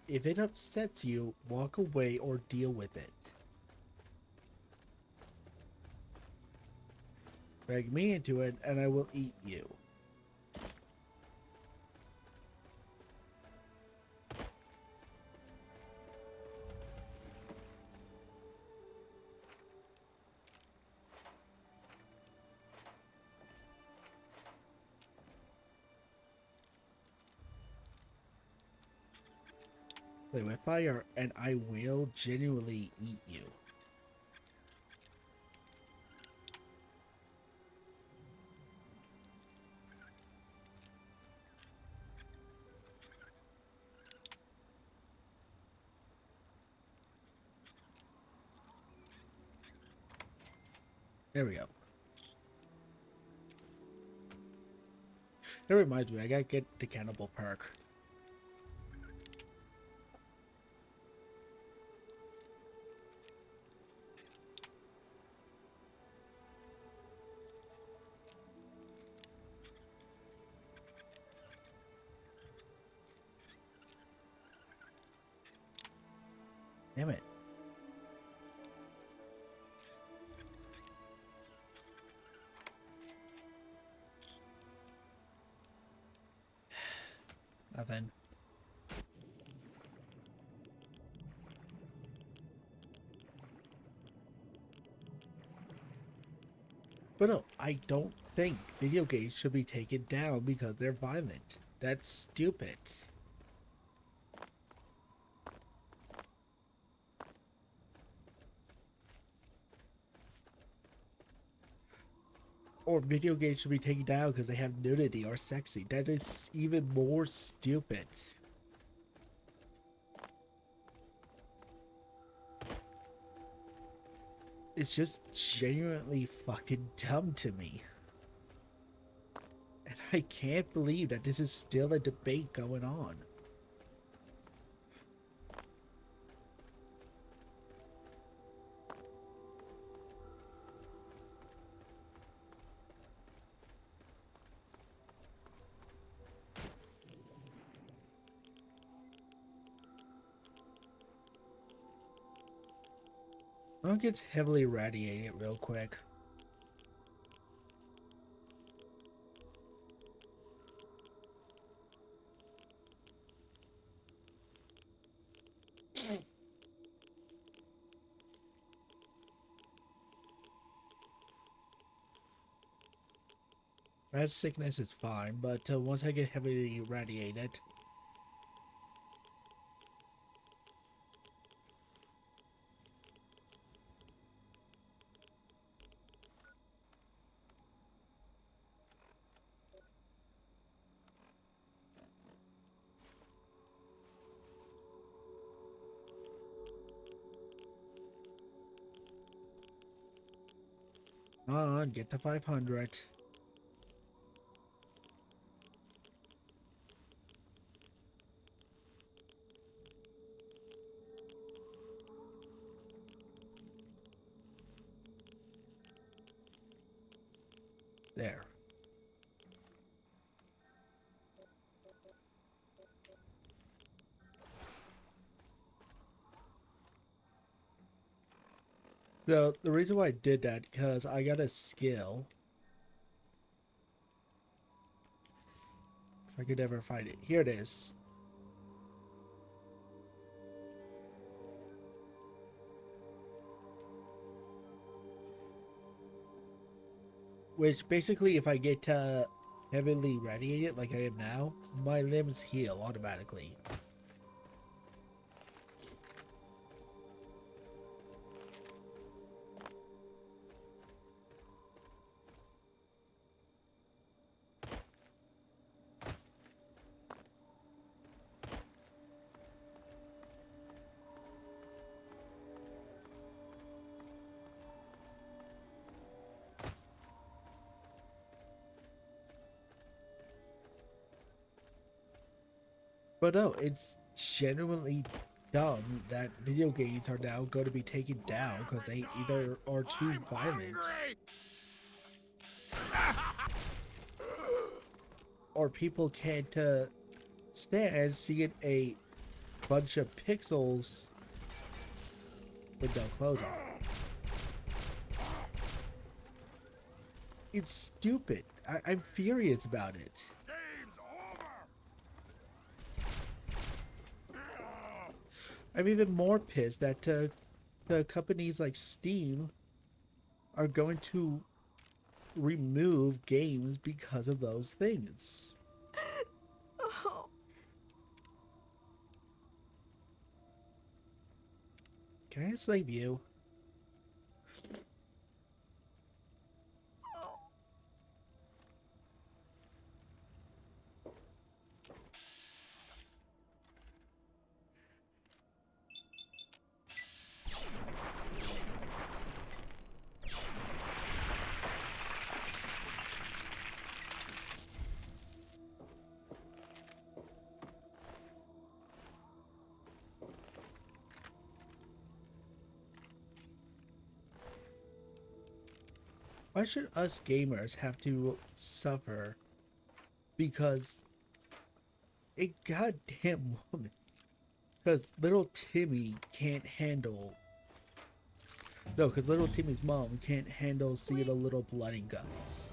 [SPEAKER 1] If it upsets you, walk away or deal with it. drag me into it, and I will eat you. Play with fire, and I will genuinely eat you. There we go. That reminds me, I gotta get the cannibal perk. Damn it. Nothing. But no, I don't think video games should be taken down because they're violent. That's stupid. Or video games should be taken down because they have nudity or sexy. That is even more stupid. It's just genuinely fucking dumb to me. And I can't believe that this is still a debate going on. I'll get heavily irradiated real quick. Rat sickness is fine, but once I get heavily irradiated, come on, get to 500. There. So the reason why I did that, because I got a skill. If I could ever find it. Here it is. Which basically, if I get heavily radiated like I am now, my limbs heal automatically. But no, it's genuinely dumb that video games are now going to be taken down because they either are too violent or people can't stand seeing a bunch of pixels with no clothes on. It's stupid. I'm furious about it. I'm even more pissed that the companies like Steam are going to remove games because of those things.
[SPEAKER 8] Oh.
[SPEAKER 1] Can I slave you? Why should us gamers have to suffer because a goddamn woman? Because little Timmy can't handle. No, because little Timmy's mom can't handle seeing a little blood and guts.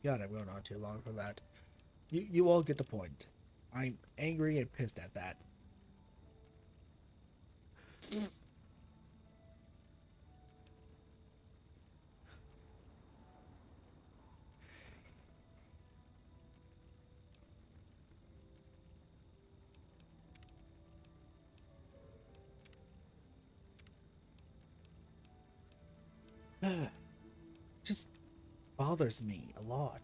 [SPEAKER 1] God, I'm going on too long for that. You all get the point. I'm angry and pissed at that. Just bothers me a lot.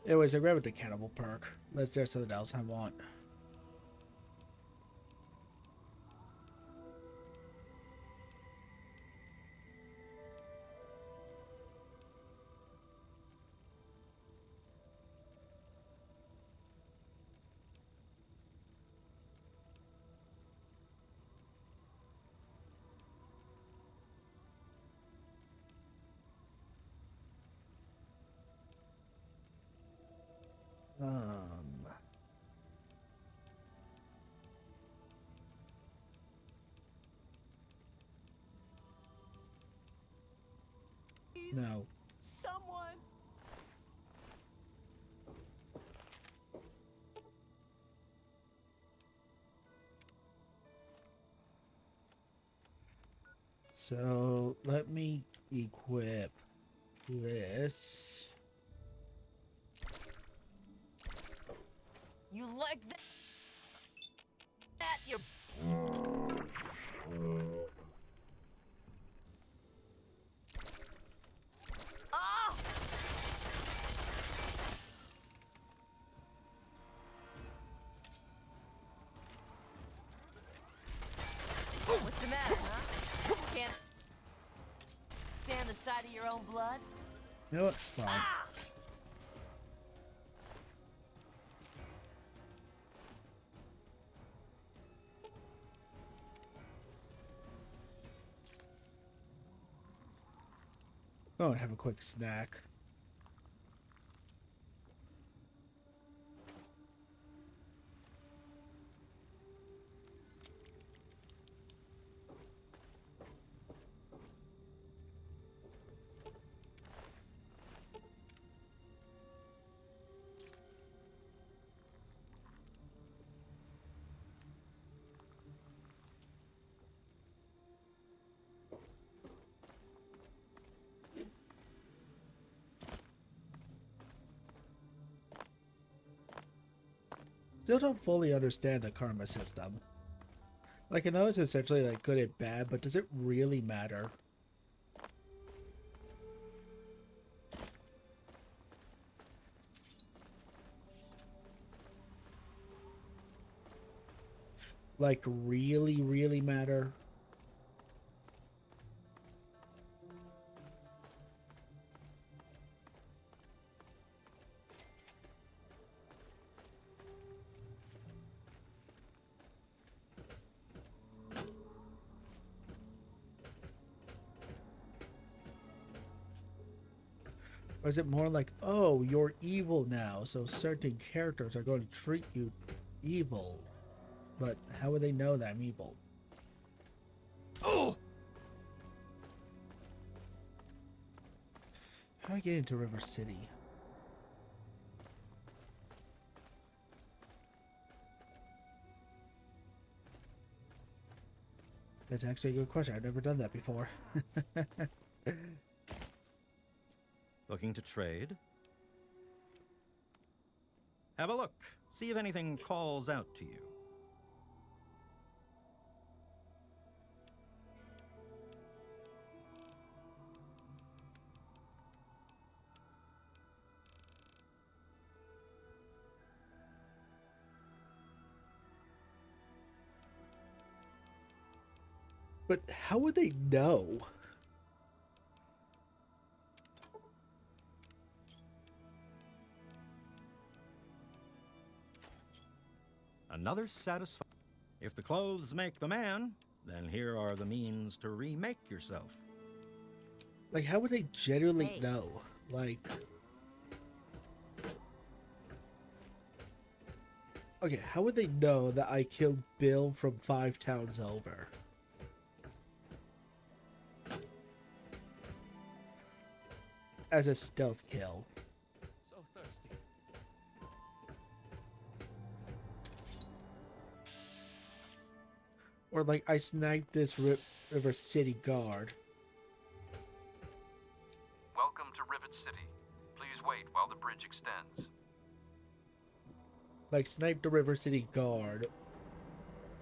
[SPEAKER 1] Anyways, I grabbed the cannibal perk. There's something else I want. No.
[SPEAKER 8] Someone.
[SPEAKER 1] So let me equip this.
[SPEAKER 8] You like that? That you. Ah! What's the matter, huh? Can't stand the sight of your own blood?
[SPEAKER 1] No, it's fine.
[SPEAKER 8] Ah!
[SPEAKER 1] Go and have a quick snack. Still don't fully understand the karma system. Like, I know it's essentially like good and bad, but does it really matter? Like, really, really matter? Or is it more like, oh, you're evil now, so certain characters are going to treat you evil? But how would they know that I'm evil?
[SPEAKER 10] Oh!
[SPEAKER 1] How do I get into River City? That's actually a good question. I've never done that before.
[SPEAKER 3] Looking to trade? Have a look. See if anything calls out to you.
[SPEAKER 1] But how would they know?
[SPEAKER 3] Another satisfying. If the clothes make the man, then here are the means to remake yourself.
[SPEAKER 1] Like, how would they genuinely
[SPEAKER 8] Hey.
[SPEAKER 1] know? Like, okay, how would they know that I killed Bill from 5 towns over? As a stealth kill.
[SPEAKER 2] So thirsty.
[SPEAKER 1] Or like, I sniped this River City guard.
[SPEAKER 12] Welcome to Rivet City. Please wait while the bridge extends.
[SPEAKER 1] Like, sniped the River City guard.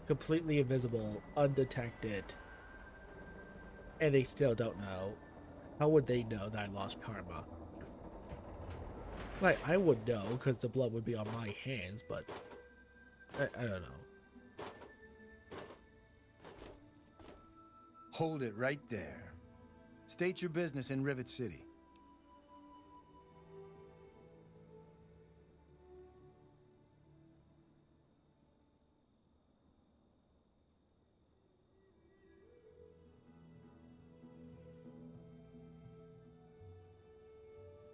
[SPEAKER 1] Completely invisible, undetected. And they still don't know. How would they know that I lost karma? Like, I would know, because the blood would be on my hands, but... I don't know.
[SPEAKER 13] Hold it right there. State your business in Rivet City.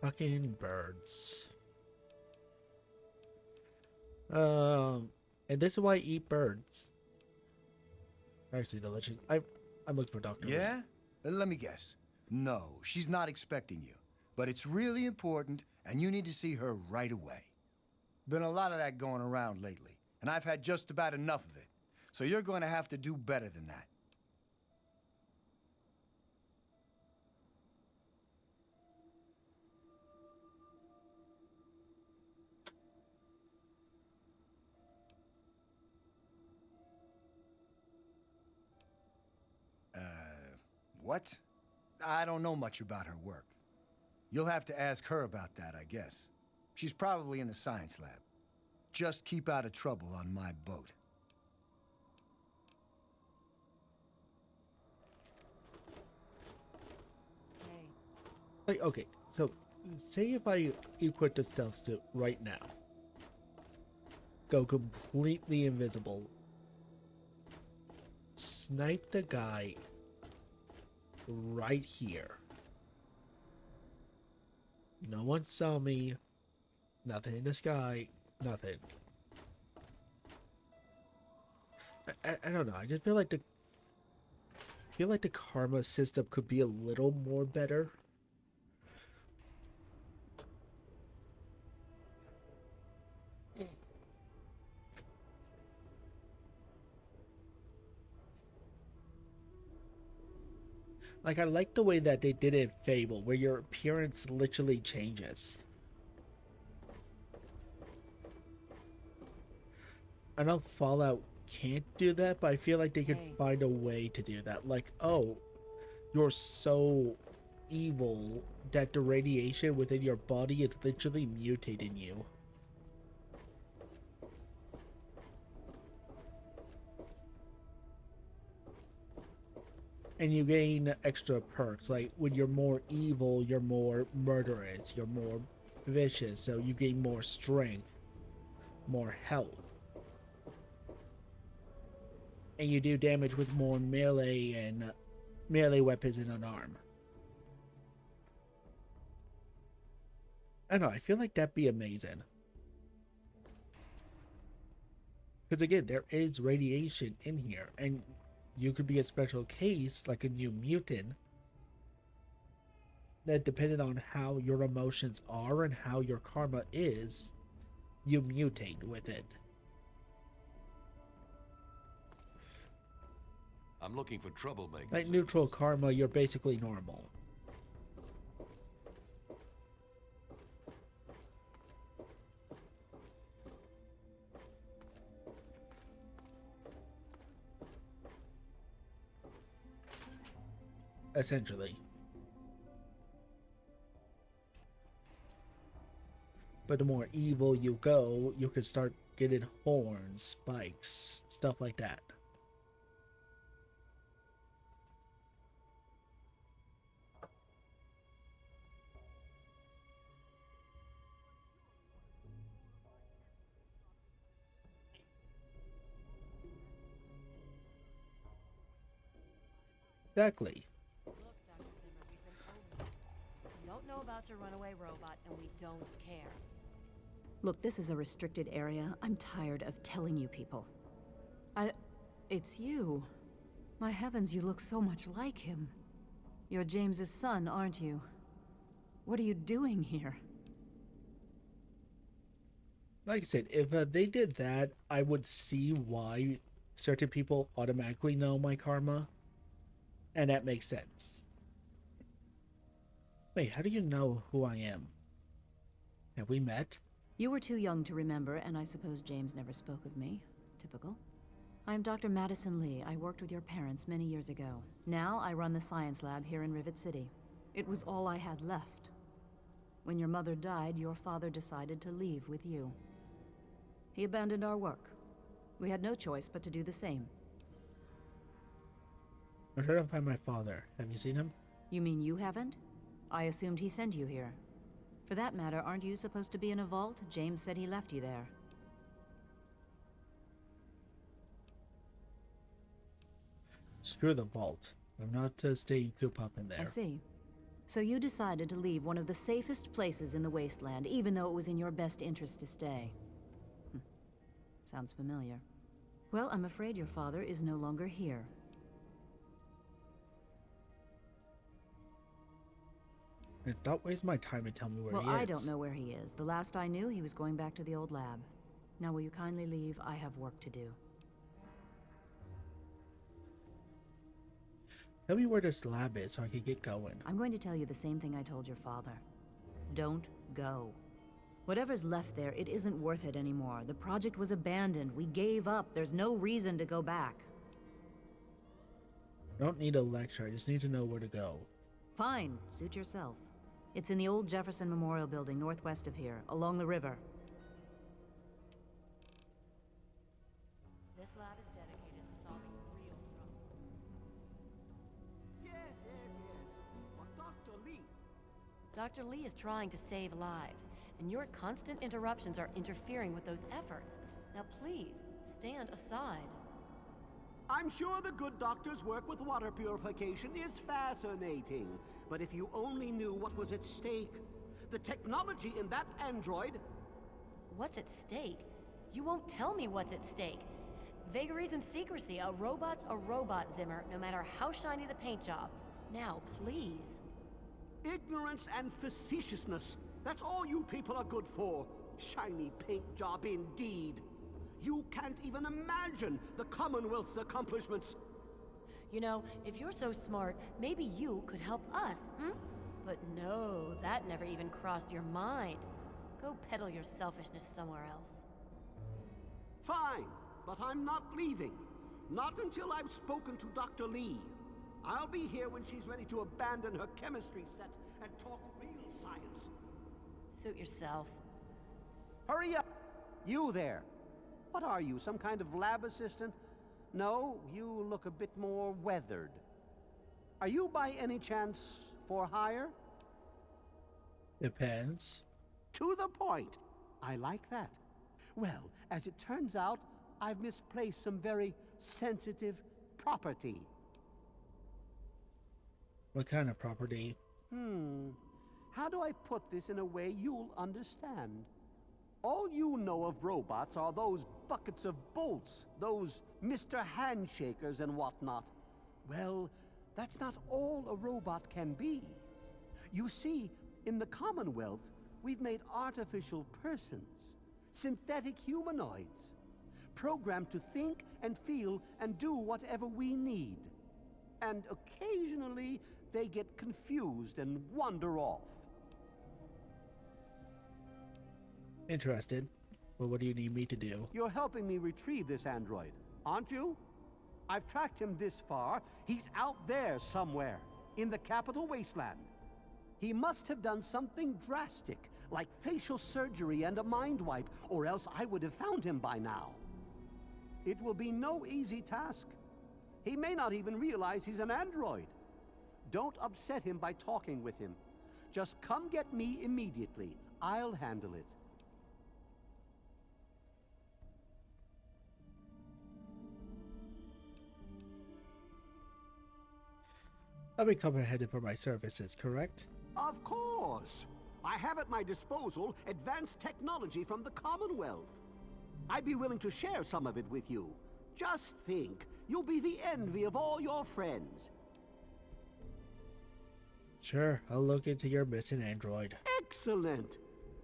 [SPEAKER 1] Fucking birds. And this is why I eat birds. Actually, delicious. I'm looking for Dr. Lee.
[SPEAKER 13] Yeah? Let me guess. No, she's not expecting you. But it's really important, and you need to see her right away. Been a lot of that going around lately, and I've had just about enough of it. So you're going to have to do better than that. What? I don't know much about her work. You'll have to ask her about that, I guess. She's probably in the science lab. Just keep out of trouble on my boat.
[SPEAKER 11] Hey.
[SPEAKER 1] Like, okay, so say if I equip the stealth suit right now, go completely invisible, snipe the guy right here. No one saw me. Nothing in the sky. Nothing. I don't know. I just feel like the karma system could be a little more better. Like, I like the way that they did it in Fable, where your appearance literally changes. I know Fallout can't do that, but I feel like they could
[SPEAKER 11] Hey.
[SPEAKER 1] find a way to do that. Like, oh, you're so evil that the radiation within your body is literally mutating you. And you gain extra perks, like when you're more evil, you're more murderous, you're more vicious, so you gain more strength, more health. And you do damage with more melee and melee weapons and an arm. I don't know, I feel like that'd be amazing. Because again, there is radiation in here, and you could be a special case, like a new mutant, that depending on how your emotions are and how your karma is, you mutate with it.
[SPEAKER 7] I'm looking for troublemakers.
[SPEAKER 1] Like neutral karma, you're basically normal. Essentially. But the more evil you go, you can start getting horns, spikes, stuff like that. Exactly.
[SPEAKER 8] Look, Dr. Zimmer, we've been over this. We don't know about your runaway robot, and we don't care.
[SPEAKER 4] Look, this is a restricted area. I'm tired of telling you people. It's you. My heavens, you look so much like him. You're James's son, aren't you? What are you doing here?
[SPEAKER 1] Like I said, if they did that, I would see why certain people automatically know my karma. And that makes sense. Wait, how do you know who I am? Have we met?
[SPEAKER 4] You were too young to remember, and I suppose James never spoke of me. Typical. I'm Dr. Madison Lee. I worked with your parents many years ago. Now I run the science lab here in Rivet City. It was all I had left. When your mother died, your father decided to leave with you. He abandoned our work. We had no choice but to do the same.
[SPEAKER 1] I'm trying to find my father. Have you seen him?
[SPEAKER 4] You mean you haven't? I assumed he sent you here. For that matter, aren't you supposed to be in a vault? James said he left you there.
[SPEAKER 1] Screw the vault. I'm not staying coop up in there.
[SPEAKER 4] I see. So you decided to leave one of the safest places in the wasteland, even though it was in your best interest to stay. Sounds familiar. Well, I'm afraid your father is no longer here.
[SPEAKER 1] Don't waste my time and tell me where he is.
[SPEAKER 4] Well, I don't know where he is. The last I knew, he was going back to the old lab. Now, will you kindly leave? I have work to do.
[SPEAKER 1] Tell me where this lab is so I can get going.
[SPEAKER 4] I'm going to tell you the same thing I told your father. Don't go. Whatever's left there, it isn't worth it anymore. The project was abandoned. We gave up. There's no reason to go back.
[SPEAKER 1] I don't need a lecture. I just need to know where to go.
[SPEAKER 4] Fine. Suit yourself. It's in the old Jefferson Memorial Building, northwest of here, along the river.
[SPEAKER 8] This lab is dedicated to solving real problems.
[SPEAKER 14] Yes. But Dr. Lee...
[SPEAKER 8] Dr. Lee is trying to save lives, and your constant interruptions are interfering with those efforts. Now please, stand aside.
[SPEAKER 14] I'm sure the good doctor's work with water purification is fascinating. But if you only knew what was at stake, the technology in that android...
[SPEAKER 8] What's at stake? You won't tell me what's at stake. Vagaries and secrecy. A robot's a robot, Zimmer, no matter how shiny the paint job. Now, please.
[SPEAKER 14] Ignorance and facetiousness. That's all you people are good for. Shiny paint job indeed. You can't even imagine the Commonwealth's accomplishments.
[SPEAKER 8] You know, if you're so smart, maybe you could help us, But no, that never even crossed your mind. Go peddle your selfishness somewhere else.
[SPEAKER 14] Fine, but I'm not leaving. Not until I've spoken to Dr. Lee. I'll be here when she's ready to abandon her chemistry set and talk real science.
[SPEAKER 8] Suit yourself.
[SPEAKER 14] Hurry up! You there. What are you, some kind of lab assistant? No, you look a bit more weathered. Are you by any chance for hire?
[SPEAKER 1] Depends.
[SPEAKER 14] To the point. I like that. Well, as it turns out, I've misplaced some very sensitive property.
[SPEAKER 1] What kind of property?
[SPEAKER 14] How do I put this in a way you'll understand? All you know of robots are those buckets of bolts, those Mr. Handshakers and whatnot. Well, that's not all a robot can be. You see, in the Commonwealth, we've made artificial persons, synthetic humanoids, programmed to think and feel and do whatever we need. And occasionally, they get confused and wander off.
[SPEAKER 1] Interested. Well, what do you need me to do?
[SPEAKER 14] You're helping me retrieve this android, aren't you? I've tracked him this far. He's out there somewhere, in the capital wasteland. He must have done something drastic, like facial surgery and a mind wipe, or else I would have found him by now. It will be no easy task. He may not even realize he's an android. Don't upset him by talking with him. Just come get me immediately. I'll handle it.
[SPEAKER 1] I'll be compensated for my services, correct?
[SPEAKER 14] Of course! I have at my disposal advanced technology from the Commonwealth. I'd be willing to share some of it with you. Just think, you'll be the envy of all your friends.
[SPEAKER 1] Sure, I'll look into your missing android.
[SPEAKER 14] Excellent!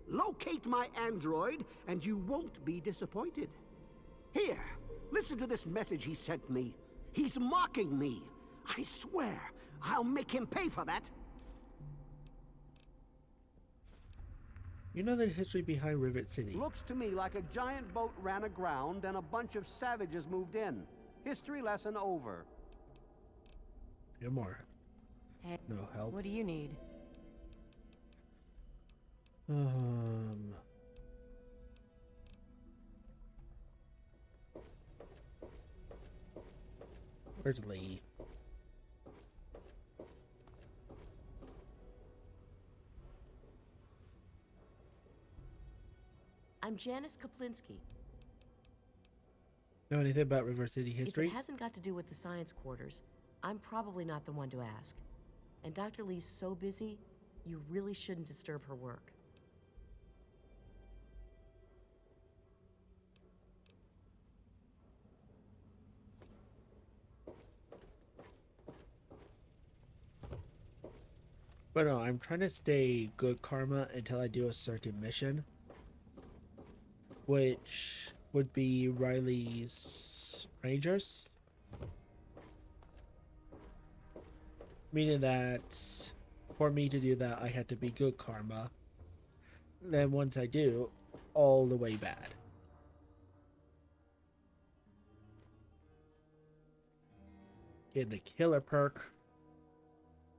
[SPEAKER 14] Locate my android, and you won't be disappointed. Here, listen to this message he sent me. He's mocking me. I swear, I'll make him pay for that.
[SPEAKER 1] You know the history behind Rivet City.
[SPEAKER 14] Looks to me like a giant boat ran aground and a bunch of savages moved in. History lesson over.
[SPEAKER 1] No more.
[SPEAKER 11] Hey,
[SPEAKER 1] no help.
[SPEAKER 11] What do you need?
[SPEAKER 1] Where's Lee?
[SPEAKER 8] I'm Janice Kaplinsky.
[SPEAKER 1] Know anything about River City history?
[SPEAKER 8] If it hasn't got to do with the science quarters, I'm probably not the one to ask. And Dr. Lee's so busy, you really shouldn't disturb her work.
[SPEAKER 1] But no, I'm trying to stay good karma until I do a certain mission, which would be Riley's Rangers. Meaning that for me to do that, I had to be good karma. Then once I do, all the way bad. Get the killer perk.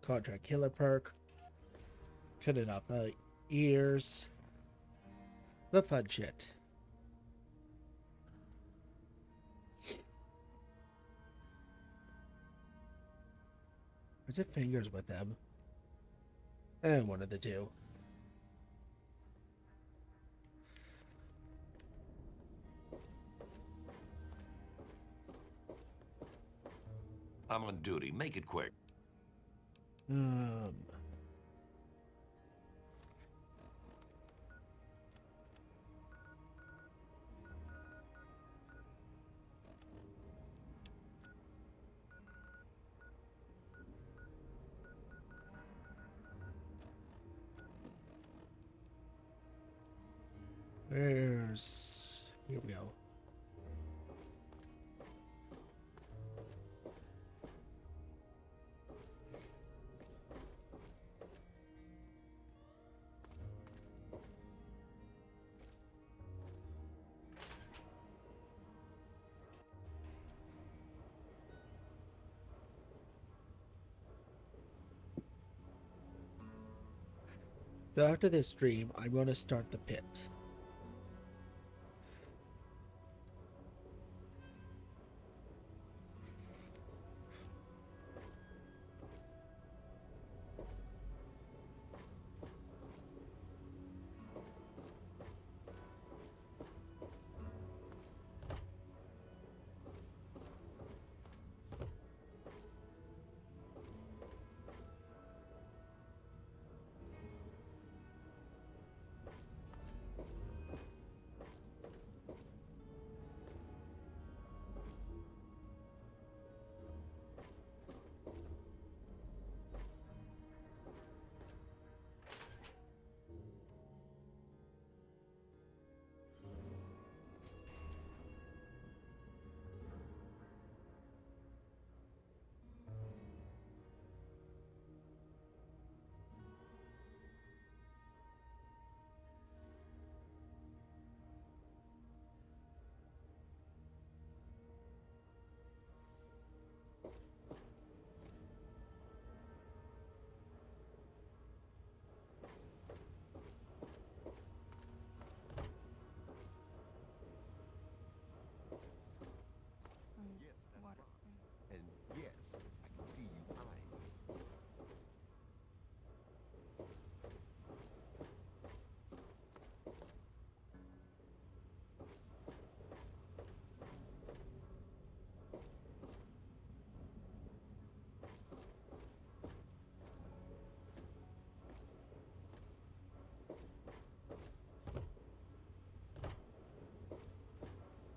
[SPEAKER 1] Contract killer perk. Cutting off ears. The fun shit. Is it fingers with them? And one of the two.
[SPEAKER 7] I'm on duty. Make it quick.
[SPEAKER 1] Here we go. So after this stream, I'm going to start the pit.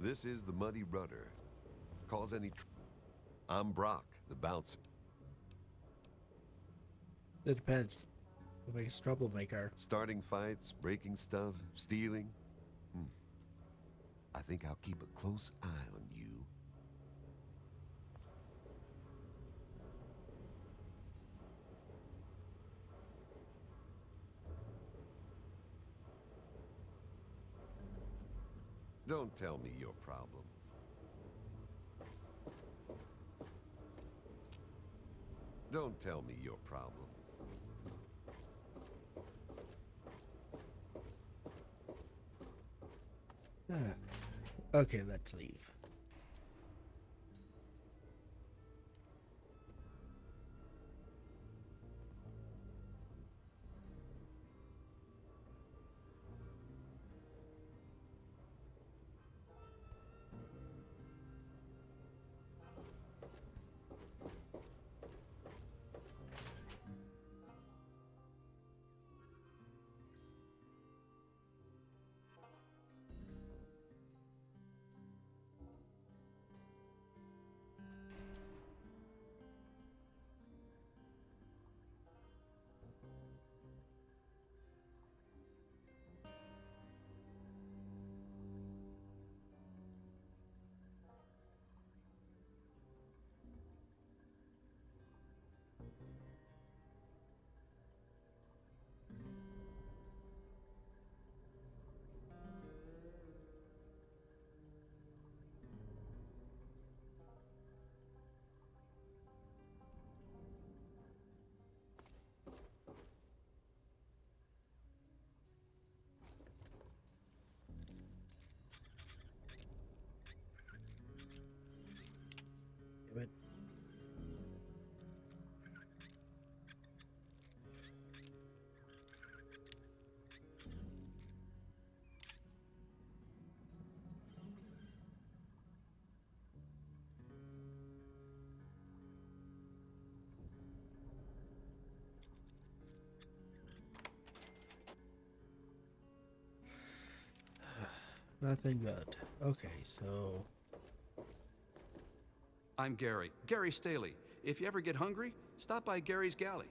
[SPEAKER 6] This is the Muddy Rudder. Cause any I'm Brock, the bouncer.
[SPEAKER 1] It depends. The biggest troublemaker.
[SPEAKER 6] Starting fights, breaking stuff, stealing. I think I'll keep a close eye on you. Don't tell me your problems. Don't tell me your problems.
[SPEAKER 1] Okay, let's leave. Damn it. Nothing good. Okay, so
[SPEAKER 12] I'm Gary. Gary Staley. If you ever get hungry, stop by Gary's Galley.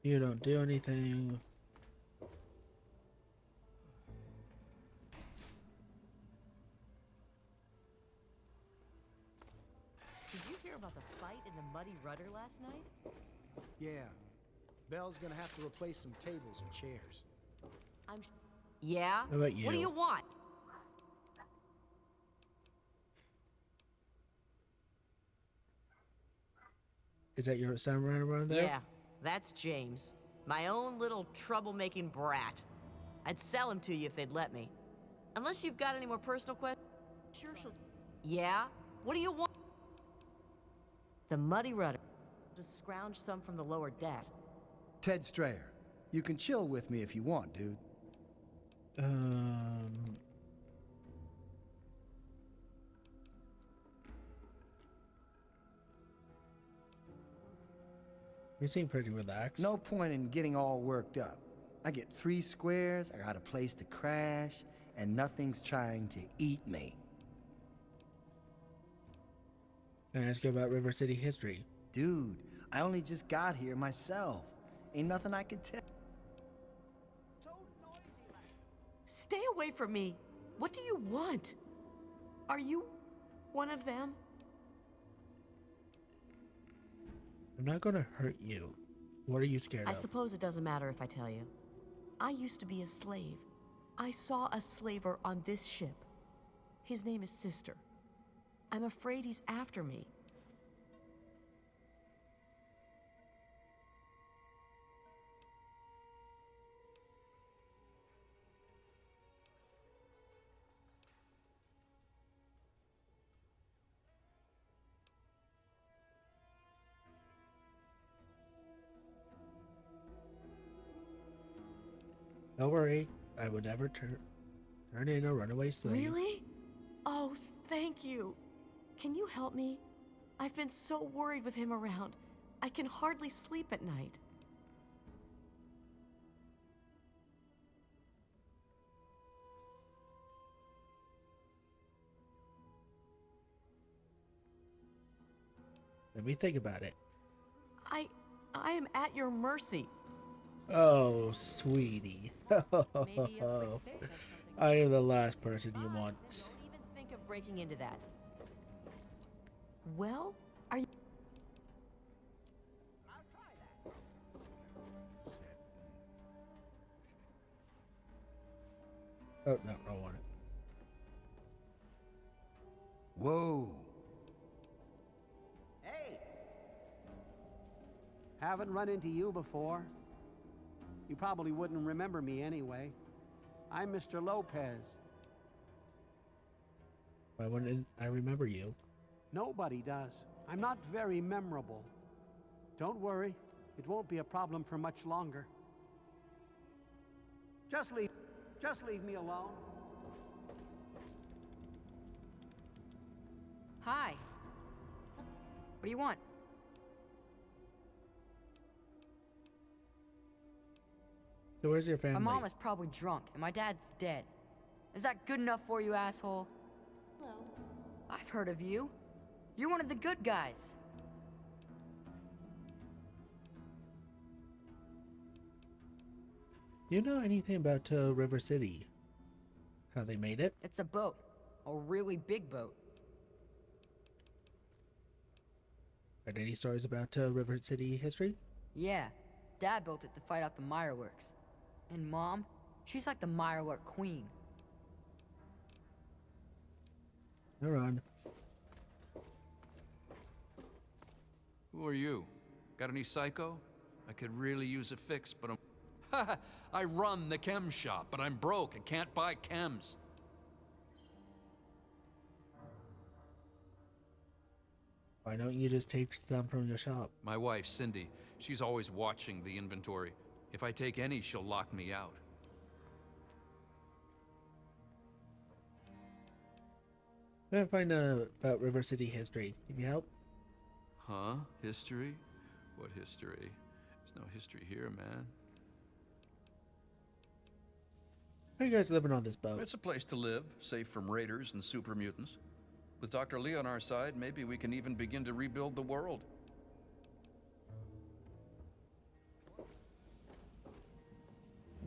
[SPEAKER 1] you don't do anything.
[SPEAKER 8] Did you hear about the fight in the Muddy Rudder last night?
[SPEAKER 13] Yeah. Belle's gonna have to replace some tables and chairs.
[SPEAKER 8] Yeah?
[SPEAKER 1] How about you?
[SPEAKER 8] What do you want?
[SPEAKER 1] Is that your son running around there?
[SPEAKER 8] Yeah, that's James. My own little troublemaking brat. I'd sell him to you if they'd let me. Unless you've got any more personal questions. Sure she'll... Yeah? What do you want? The Muddy Rudder. Just scrounge some from the lower deck.
[SPEAKER 13] Ted Strayer, you can chill with me if you want, dude.
[SPEAKER 1] You seem pretty relaxed.
[SPEAKER 13] No point in getting all worked up. I get 3 squares, I got a place to crash, and nothing's trying to eat me.
[SPEAKER 1] Can I ask you about River City history?
[SPEAKER 13] Dude, I only just got here myself. Ain't nothing I could tell.
[SPEAKER 8] Stay away from me. What do you want? Are you one of them?
[SPEAKER 1] I'm not gonna hurt you. What are you scared
[SPEAKER 8] I
[SPEAKER 1] of?
[SPEAKER 8] suppose it doesn't matter if I tell you. I used to be a slave. I saw a slaver on this ship. His name is Sister. I'm afraid he's after me.
[SPEAKER 1] Don't worry, I would never turn in a runaway slave.
[SPEAKER 8] Really? Oh, thank you. Can you help me? I've been so worried with him around. I can hardly sleep at night.
[SPEAKER 1] Let me think about it.
[SPEAKER 8] I am at your mercy.
[SPEAKER 1] Oh, sweetie. I am the last person you want.
[SPEAKER 8] Don't even think of breaking into that. Well, are you...
[SPEAKER 1] Oh, no, I don't want it.
[SPEAKER 13] Whoa.
[SPEAKER 14] Hey! Haven't run into you before. You probably wouldn't remember me anyway. I'm Mr. Lopez.
[SPEAKER 1] Why wouldn't I remember you?
[SPEAKER 14] Nobody does. I'm not very memorable. Don't worry, it won't be a problem for much longer. Just leave me alone.
[SPEAKER 11] Hi. What do you want?
[SPEAKER 1] So where's your family?
[SPEAKER 11] My mom is probably drunk, and my dad's dead. Is that good enough for you, asshole?
[SPEAKER 8] Hello.
[SPEAKER 11] I've heard of you. You're one of the good guys.
[SPEAKER 1] Do you know anything about River City? How they made it?
[SPEAKER 11] It's a boat. A really big boat.
[SPEAKER 1] Are there any stories about River City history?
[SPEAKER 11] Yeah. Dad built it to fight off the Mireworks. And Mom, she's like the Mirework queen.
[SPEAKER 1] They're on.
[SPEAKER 12] Who are you? Got any psycho? I could really use a fix, but I'm... I run the chem shop, but I'm broke and can't buy chems.
[SPEAKER 1] Why don't you just take some from your shop?
[SPEAKER 12] My wife, Cindy, she's always watching the inventory. If I take any, she'll lock me out.
[SPEAKER 1] I'm trying to find about River City history. Can you help?
[SPEAKER 12] Huh? History? What history? There's no history here, man.
[SPEAKER 1] How are you guys living on this boat?
[SPEAKER 12] It's a place to live, safe from raiders and super mutants. With Dr. Lee on our side, maybe we can even begin to rebuild the world.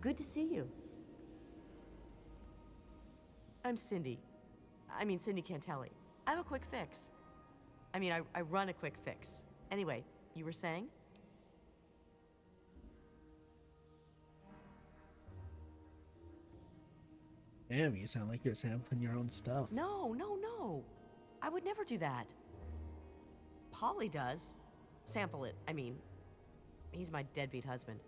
[SPEAKER 8] Good to see you. I'm Cindy. I mean, Cindy Cantelli. I have a quick fix. I run a quick fix. Anyway, you were saying?
[SPEAKER 1] Damn, you sound like you're sampling your own stuff.
[SPEAKER 8] No, no, no. I would never do that. Polly does. Sample it. I mean, he's my deadbeat husband.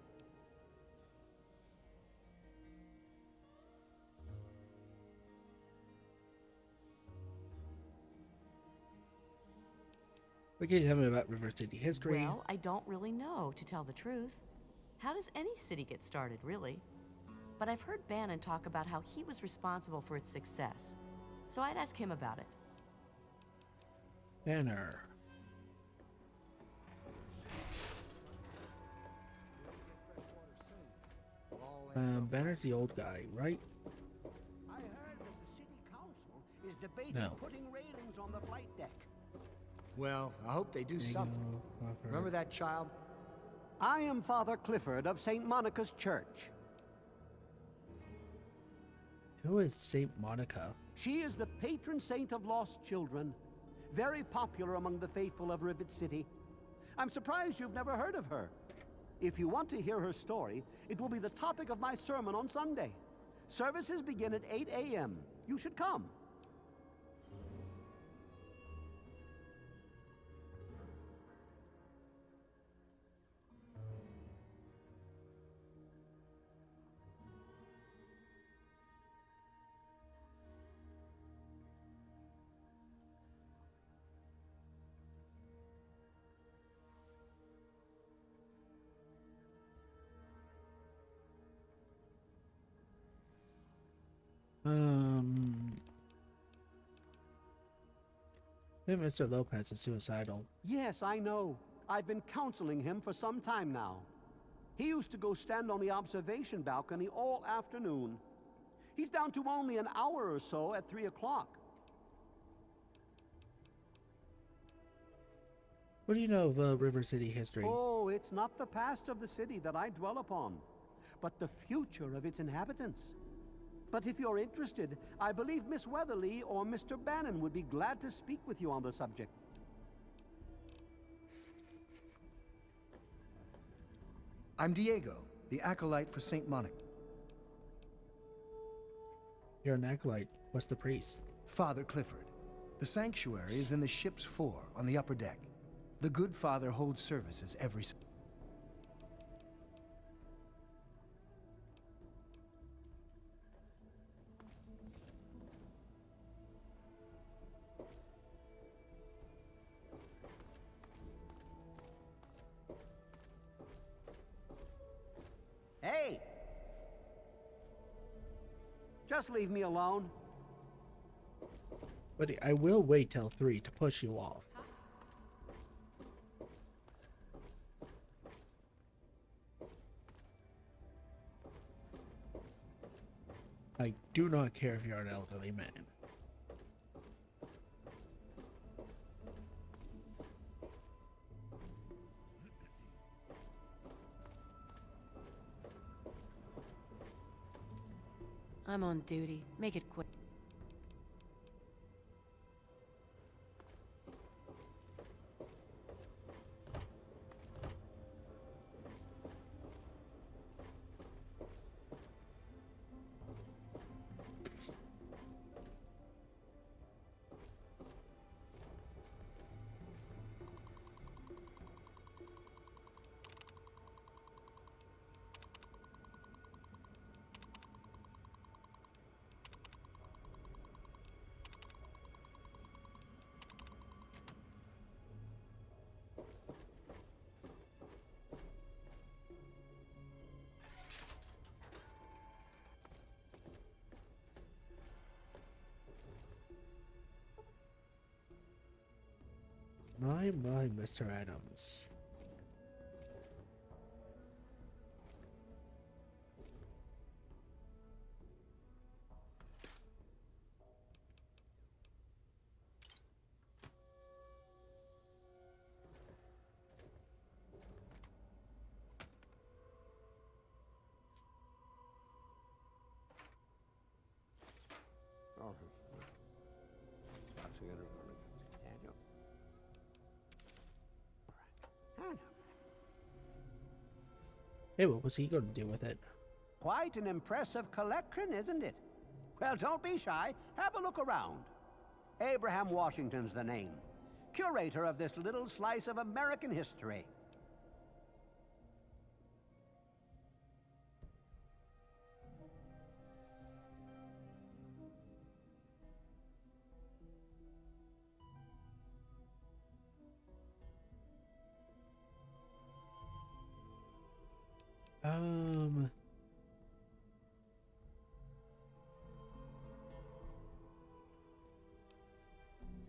[SPEAKER 1] What can you tell me about River City history?
[SPEAKER 8] Well, I don't really know, to tell the truth. How does any city get started, really? But I've heard Bannon talk about how he was responsible for its success. So I'd ask him about it.
[SPEAKER 1] Banner. Banner's the old guy, right?
[SPEAKER 14] I heard that the city council is debating
[SPEAKER 1] No.
[SPEAKER 14] putting railings on the flight deck.
[SPEAKER 13] Well, I hope they do something. Remember that child?
[SPEAKER 14] I am Father Clifford of St. Monica's Church.
[SPEAKER 1] Who is Saint Monica?
[SPEAKER 14] She is the patron saint of lost children, very popular among the faithful of Rivet City. I'm surprised you've never heard of her. If you want to hear her story, it will be the topic of my sermon on Sunday. Services begin at 8 a.m. You should come.
[SPEAKER 1] I think Mr. Lopez is suicidal.
[SPEAKER 14] Yes, I know. I've been counseling him for some time now. He used to go stand on the observation balcony all afternoon. He's down to only an hour or so at 3 o'clock.
[SPEAKER 1] What do you know of River City history?
[SPEAKER 14] Oh, it's not the past of the city that I dwell upon, but the future of its inhabitants. But if you're interested, I believe Miss Weatherly or Mr. Bannon would be glad to speak with you on the subject.
[SPEAKER 13] I'm Diego, the acolyte for St. Monica.
[SPEAKER 1] You're an acolyte. What's the priest?
[SPEAKER 13] Father Clifford. The sanctuary is in the ship's fore on the upper deck. The good father holds services every...
[SPEAKER 14] Hey! Just leave me alone.
[SPEAKER 1] Buddy, I will wait till 3 to push you off. I do not care if you're an elderly man.
[SPEAKER 8] I'm on duty. Make it quick.
[SPEAKER 1] My, Mr. Adams. Hey, what was he going to do with it?
[SPEAKER 14] Quite an impressive collection, isn't it? Well, don't be shy. Have a look around. Abraham Washington's the name. Curator of this little slice of American history.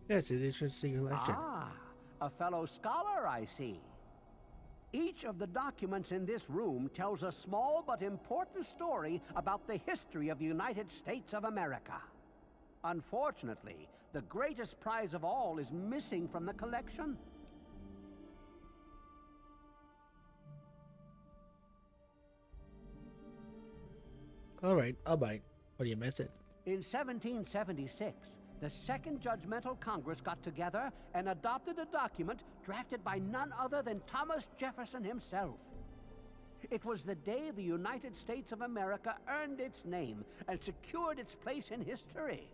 [SPEAKER 1] Yes, it is interesting collection.
[SPEAKER 14] Ah, a fellow scholar, I see. Each of the documents in this room tells a small but important story about the history of the United States of America. Unfortunately, the greatest prize of all is missing from the collection.
[SPEAKER 1] Alright, I'll bite. What do you miss it?
[SPEAKER 14] In 1776, the Second Judgmental Congress got together and adopted a document drafted by none other than Thomas Jefferson himself. It was the day the United States of America earned its name and secured its place in history.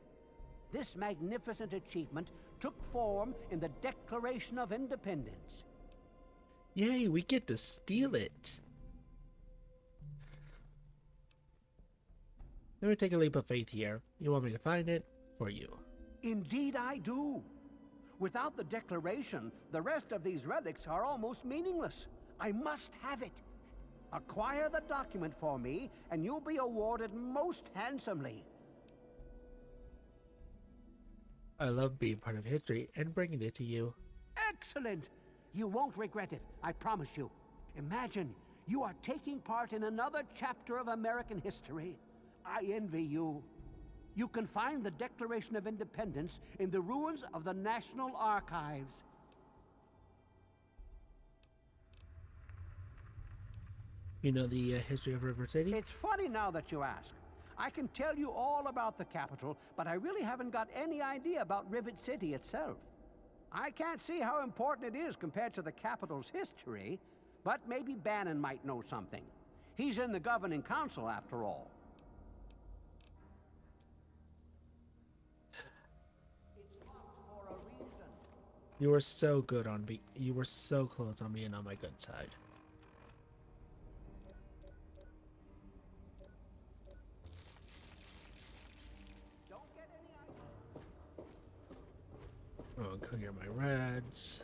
[SPEAKER 14] This magnificent achievement took form in the Declaration of Independence.
[SPEAKER 1] Yay, we get to steal it. Let me take a leap of faith here. You want me to find it? For you.
[SPEAKER 14] Indeed I do. Without the Declaration, the rest of these relics are almost meaningless. I must have it. Acquire the document for me, and you'll be awarded most handsomely.
[SPEAKER 1] I love being part of history and bringing it to you.
[SPEAKER 14] Excellent! You won't regret it, I promise you. Imagine, you are taking part in another chapter of American history. I envy you. You can find the Declaration of Independence in the ruins of the National Archives.
[SPEAKER 1] You know the history of River City?
[SPEAKER 14] It's funny now that you ask. I can tell you all about the capital, but I really haven't got any idea about Rivet City itself. I can't see how important it is compared to the capital's history, but maybe Bannon might know something. He's in the governing council, after all.
[SPEAKER 1] You were so good on me. You were so close on being on my good side. Oh, clear my reds.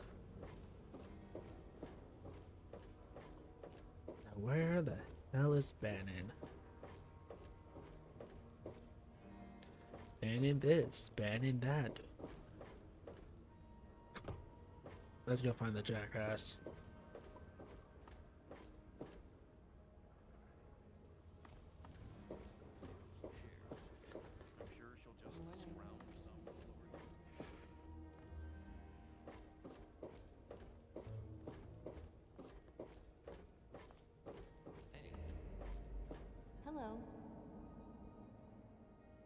[SPEAKER 1] Now where the hell is Bannon? Bannon this, Bannon that. Let's go find the jackass.
[SPEAKER 8] Hello.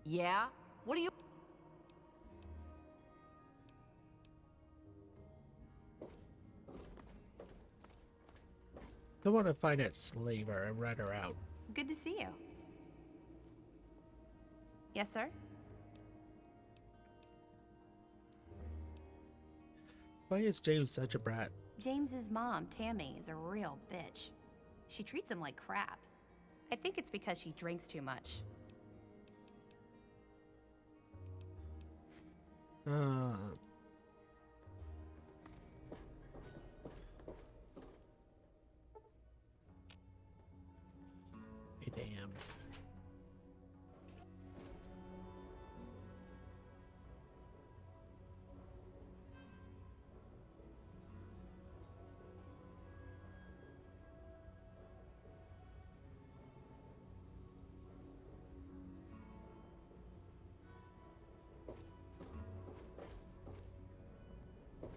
[SPEAKER 8] Yeah? What do you...
[SPEAKER 1] I want to find that slaver and rat her out.
[SPEAKER 15] Good to see you. Yes, sir?
[SPEAKER 1] Why is James such a brat?
[SPEAKER 15] James's mom, Tammy, is a real bitch. She treats him like crap. I think it's because she drinks too much.
[SPEAKER 1] Damn.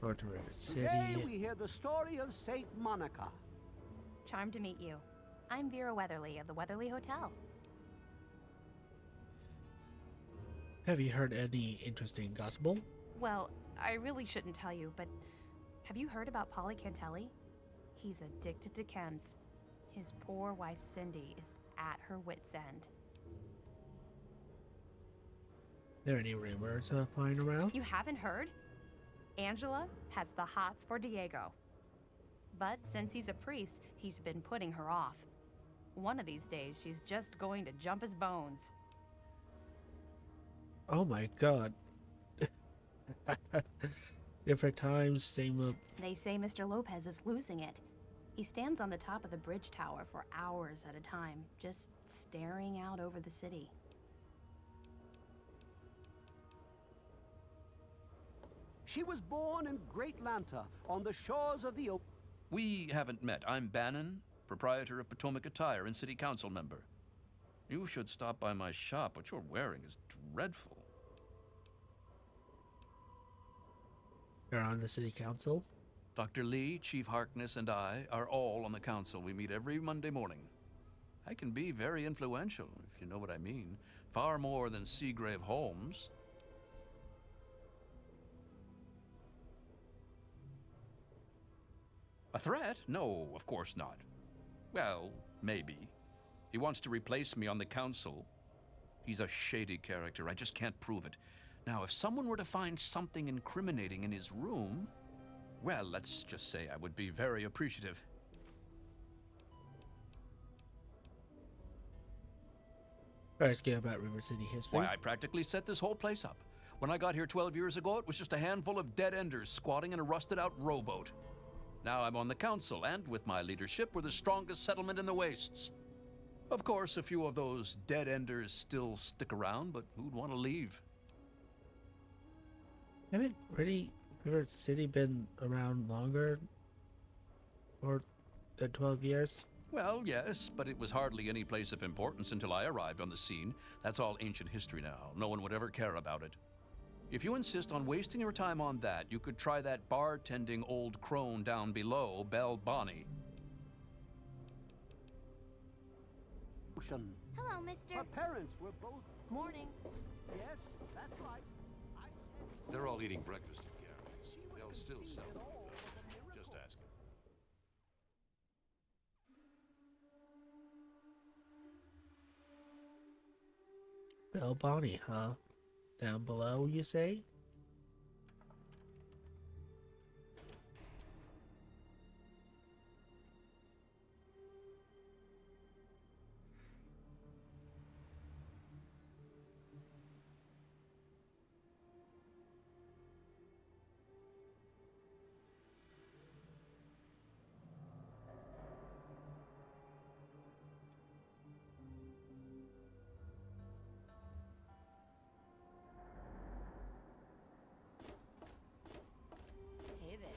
[SPEAKER 1] Go to River City.
[SPEAKER 14] Today we hear the story of Saint Monica.
[SPEAKER 15] Charmed to meet you. I'm Vera Weatherly of the Weatherly Hotel.
[SPEAKER 1] Have you heard any interesting gospel?
[SPEAKER 15] Well, I really shouldn't tell you, but have you heard about Polly Cantelli? He's addicted to chems. His poor wife Cindy is at her wit's end.
[SPEAKER 1] There any rumors flying around?
[SPEAKER 15] You haven't heard? Angela has the hots for Diego. But since he's a priest, he's been putting her off. One of these days, she's just going to jump his bones.
[SPEAKER 1] Oh my god. Different times, same loop.
[SPEAKER 15] They say Mr. Lopez is losing it. He stands on the top of the bridge tower for hours at a time, just staring out over the city.
[SPEAKER 14] She was born in Great Lanta, on the shores of the ocean.
[SPEAKER 12] We haven't met. I'm Bannon, proprietor of Potomac Attire and city council member. You should stop by my shop. What you're wearing is dreadful.
[SPEAKER 1] You're on the city council?
[SPEAKER 12] Dr. Lee, Chief Harkness, and I are all on the council. We meet every Monday morning. I can be very influential, if you know what I mean. Far more than Seagrave Holmes. A threat? No, of course not. Well, maybe. He wants to replace me on the council. He's a shady character. I just can't prove it. Now, if someone were to find something incriminating in his room, well, let's just say I would be very appreciative.
[SPEAKER 1] Let's get about River City history.
[SPEAKER 12] Why, I practically set this whole place up. When I got here 12 years ago, it was just a handful of dead-enders squatting in a rusted-out rowboat. Now I'm on the council, and with my leadership, we're the strongest settlement in the wastes. Of course, a few of those dead-enders still stick around, but who'd want to leave?
[SPEAKER 1] Haven't really River City been around longer? Or than 12 years?
[SPEAKER 12] Well, yes, but it was hardly any place of importance until I arrived on the scene. That's all ancient history now. No one would ever care about it. If you insist on wasting your time on that, you could try that bartending old crone down below, Belle Bonnie.
[SPEAKER 14] Ocean.
[SPEAKER 8] Hello, mister.
[SPEAKER 14] Her parents were both.
[SPEAKER 8] Morning.
[SPEAKER 14] Yes, that's right.
[SPEAKER 7] They're all eating breakfast at Gary's. They'll still sell it, though. Just ask him.
[SPEAKER 1] Bell Bonnie, huh? Down below, you say?
[SPEAKER 8] Hey there.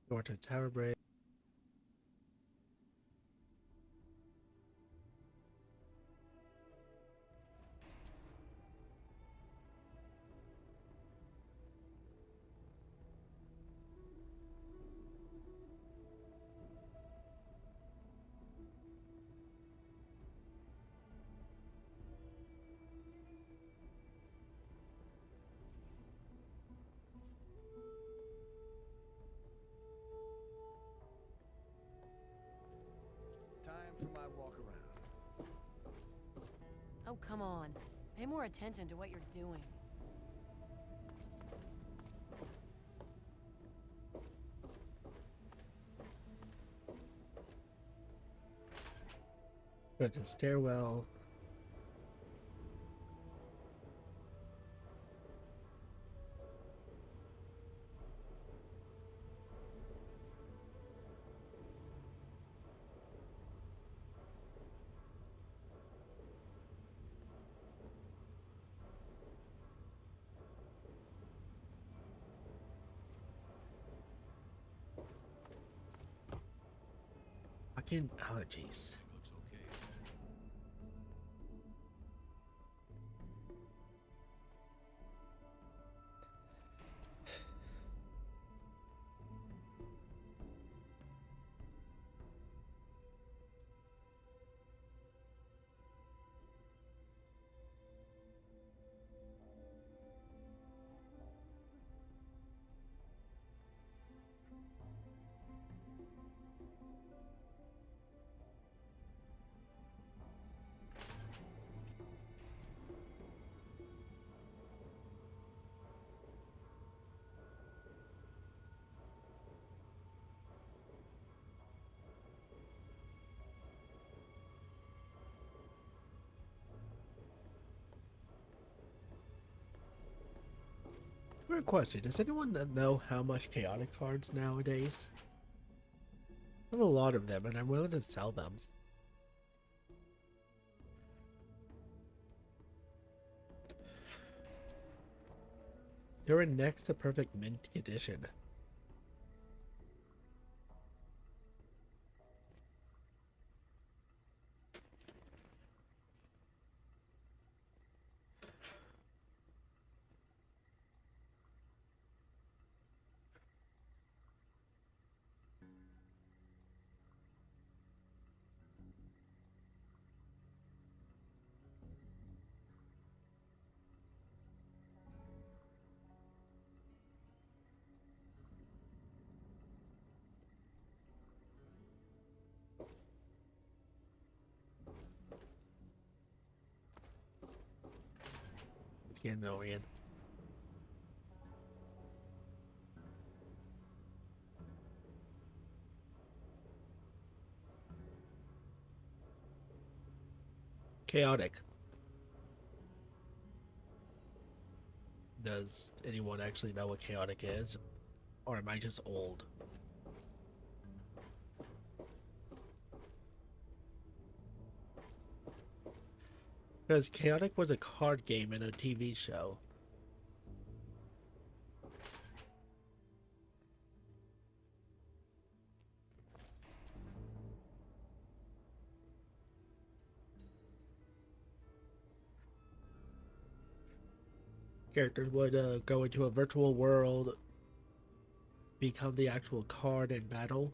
[SPEAKER 8] Door to Tower Bridge.
[SPEAKER 13] Time for my walk around.
[SPEAKER 8] Oh, come on. Pay more attention to what you're doing.
[SPEAKER 1] Go to stairwell. Fucking allergies.
[SPEAKER 7] Looks okay. Weird question. Does anyone know how much chaotic cards nowadays? I have a lot of them and I'm willing to sell them. They're in next to perfect mint condition. getting annoying. Chaotic. Does anyone actually know what chaotic is? Or am I just old? Because Chaotic was a card game in a TV show. Characters would go into a virtual world, become the actual card in battle.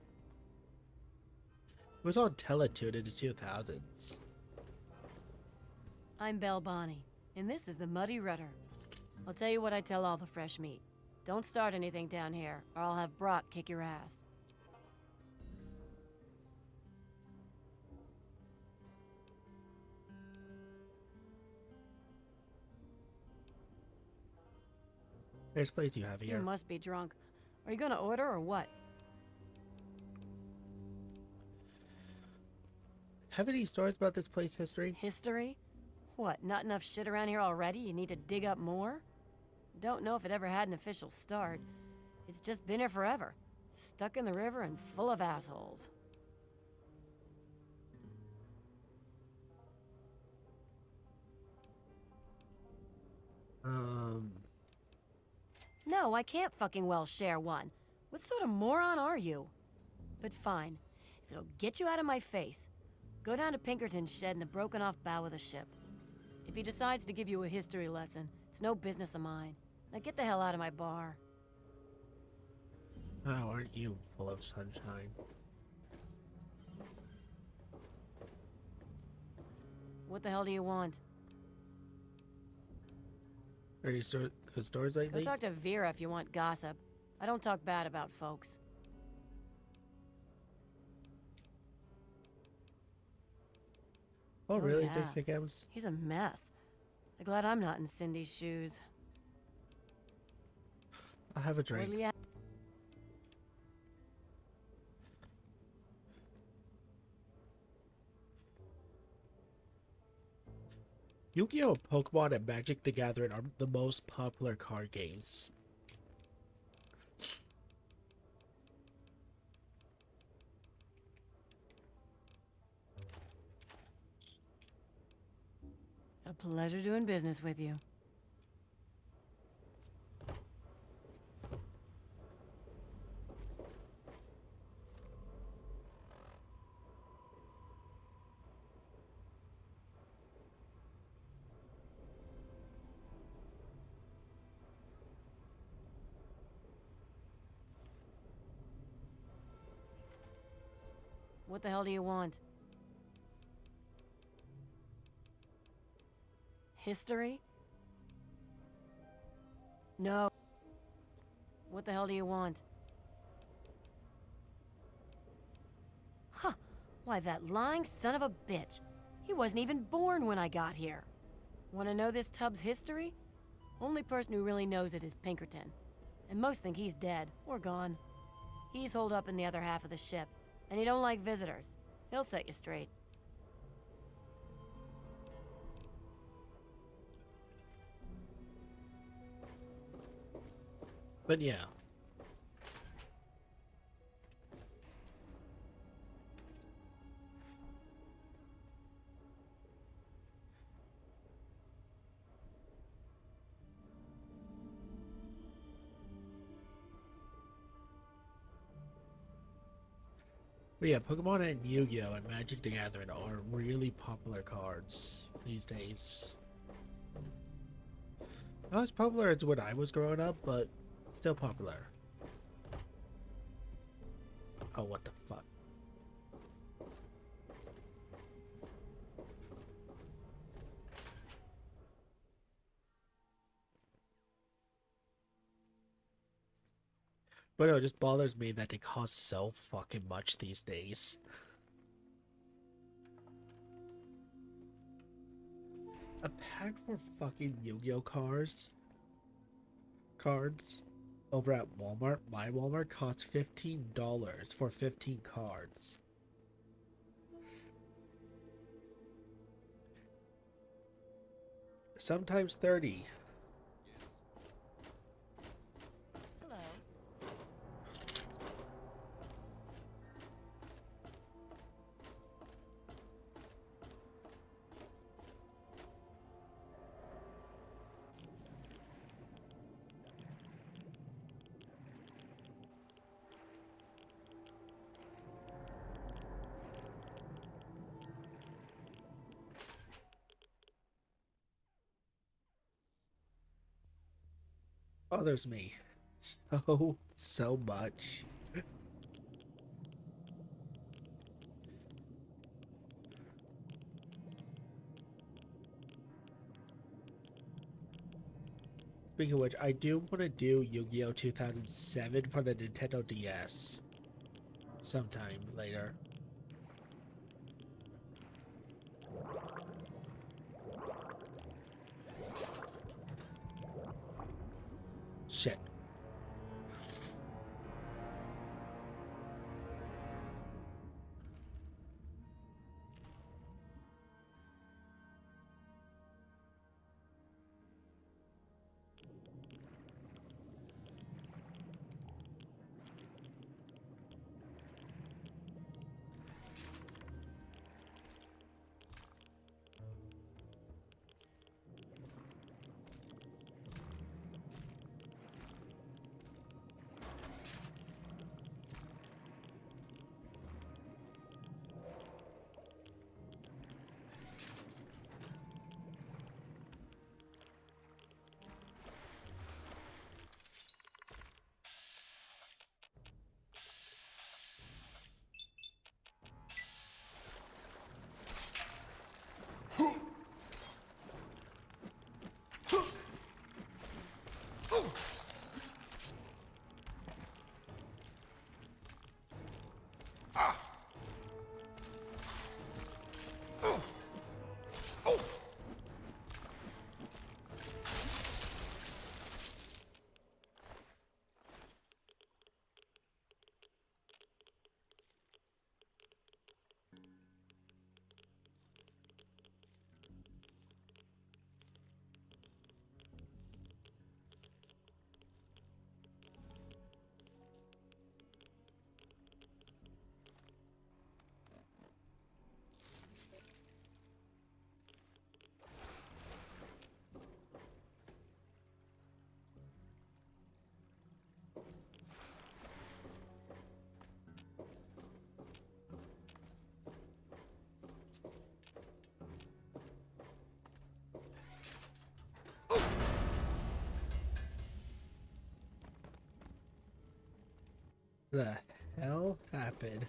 [SPEAKER 7] It was on Teletoon in the 2000s.
[SPEAKER 16] I'm Belle Bonnie, and this is the Muddy Rudder. I'll tell you what I tell all the fresh meat. Don't start anything down here, or I'll have Brock kick your ass.
[SPEAKER 7] There's a place you have here.
[SPEAKER 16] You must be drunk. Are you gonna order or what?
[SPEAKER 7] Have any stories about this place history?
[SPEAKER 16] History? What, not enough shit around here already? You need to dig up more? Don't know if it ever had an official start. It's just been here forever. Stuck in the river and full of assholes. No, I can't fucking well share one. What sort of moron are you? But fine. If it'll get you out of my face, go down to Pinkerton's shed in the broken off bow of the ship. If he decides to give you a history lesson, it's no business of mine. Now get the hell out of my bar.
[SPEAKER 7] Oh, aren't you full of sunshine?
[SPEAKER 16] What the hell do you want?
[SPEAKER 7] Are you good stores
[SPEAKER 16] Go
[SPEAKER 7] lately?
[SPEAKER 16] talk to Vera if you want gossip. I don't talk bad about folks.
[SPEAKER 7] Oh, really?
[SPEAKER 16] Yeah.
[SPEAKER 7] Big Thick M's?
[SPEAKER 16] He's a mess. I'm glad I'm not in Cindy's shoes.
[SPEAKER 7] I'll have a drink.
[SPEAKER 16] What'll you have?
[SPEAKER 7] Yu-Gi-Oh! Pokemon and Magic the Gathering are the most popular card games.
[SPEAKER 16] A pleasure doing business with you. What the hell do you want? History? No. What the hell do you want? Huh. Why, that lying son of a bitch. He wasn't even born when I got here. Want to know this tub's history? Only person who really knows it is Pinkerton. And most think he's dead, or gone. He's holed up in the other half of the ship, and he don't like visitors. He'll set you straight.
[SPEAKER 7] But yeah. But yeah, Pokemon and Yu-Gi-Oh! And Magic the Gathering are really popular cards these days. Not as popular as when I was growing up, but still popular. Oh, what the fuck? But no, it just bothers me that they cost so fucking much these days. A pack for fucking Yu-Gi-Oh cards over at Walmart. My Walmart costs $15 for 15 cards. Sometimes 30.
[SPEAKER 16] Hello.
[SPEAKER 7] Bothers me so much. Speaking of which, I do want to do Yu-Gi-Oh! 2007 for the Nintendo DS sometime later. Shit. The hell happened?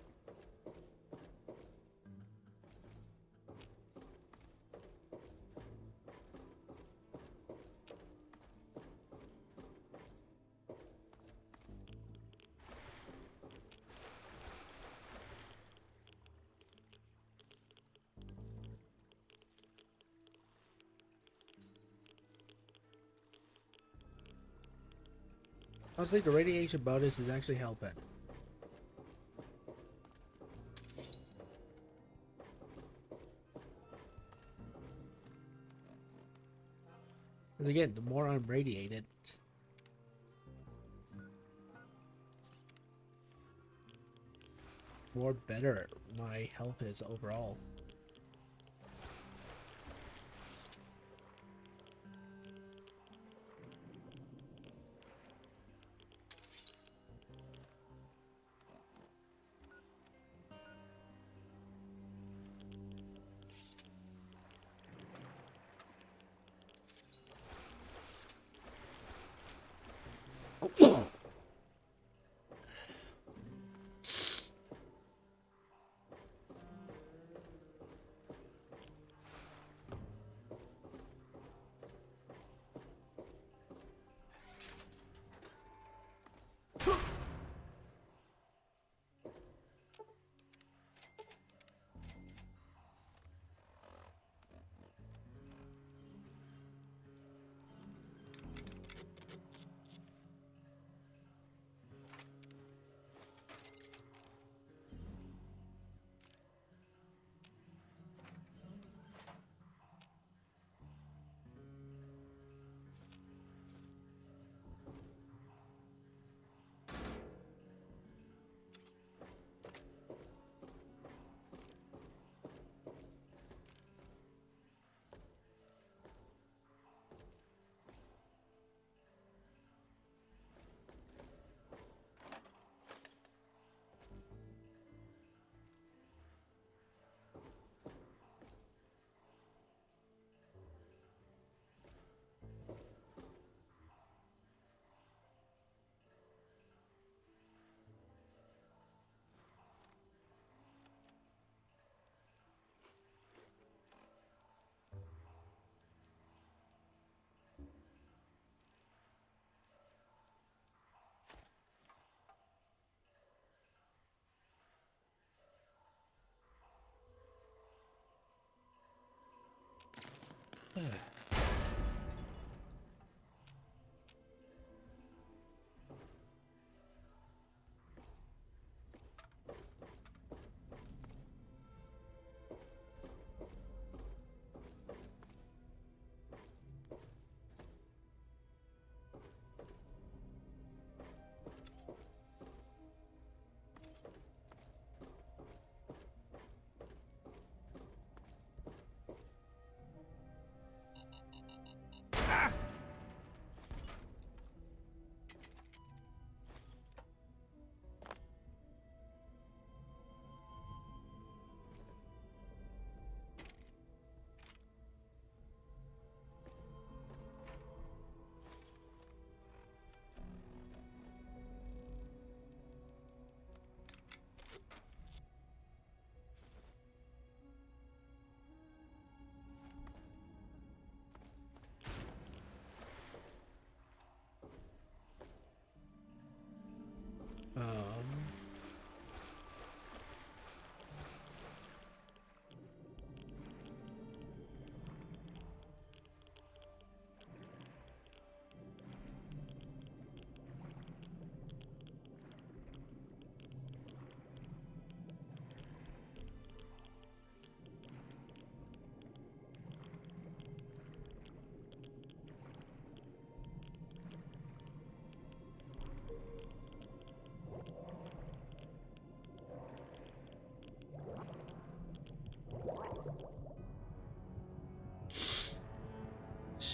[SPEAKER 7] Honestly, the radiation bonus is actually helping. Because again, the more I'm radiated, more better my health is overall.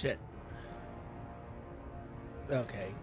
[SPEAKER 7] Shit. Okay.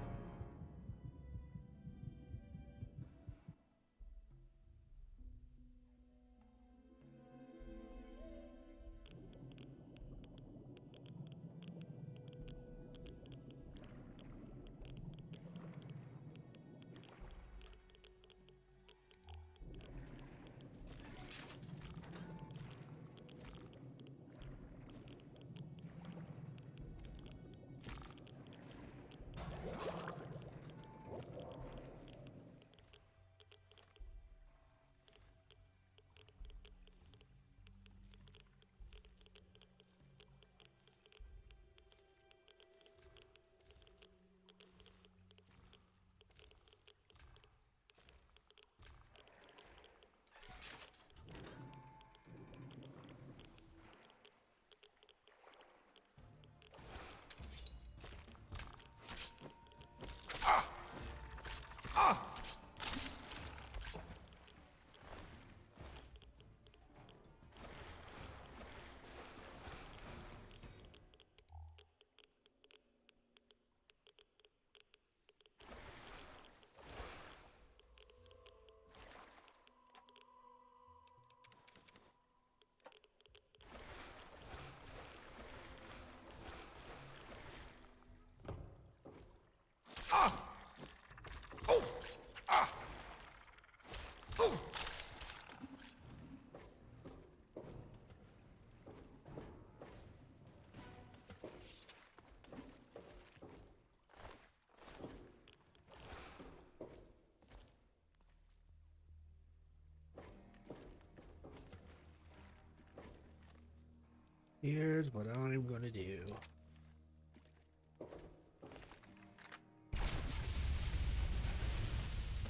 [SPEAKER 7] Here's what I'm gonna do.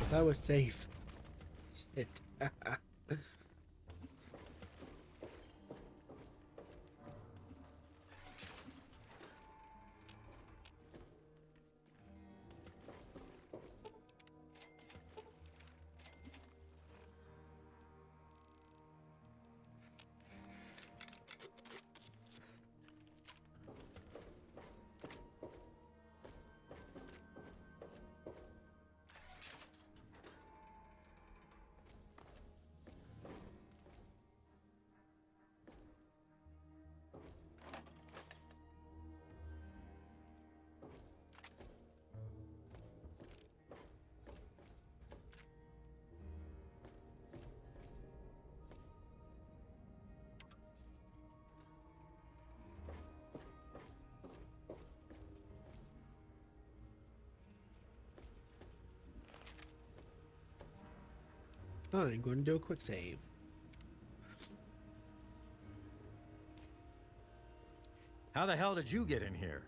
[SPEAKER 7] That was safe. Shit. I'm going to do a quick save.
[SPEAKER 3] How the hell did you get in here?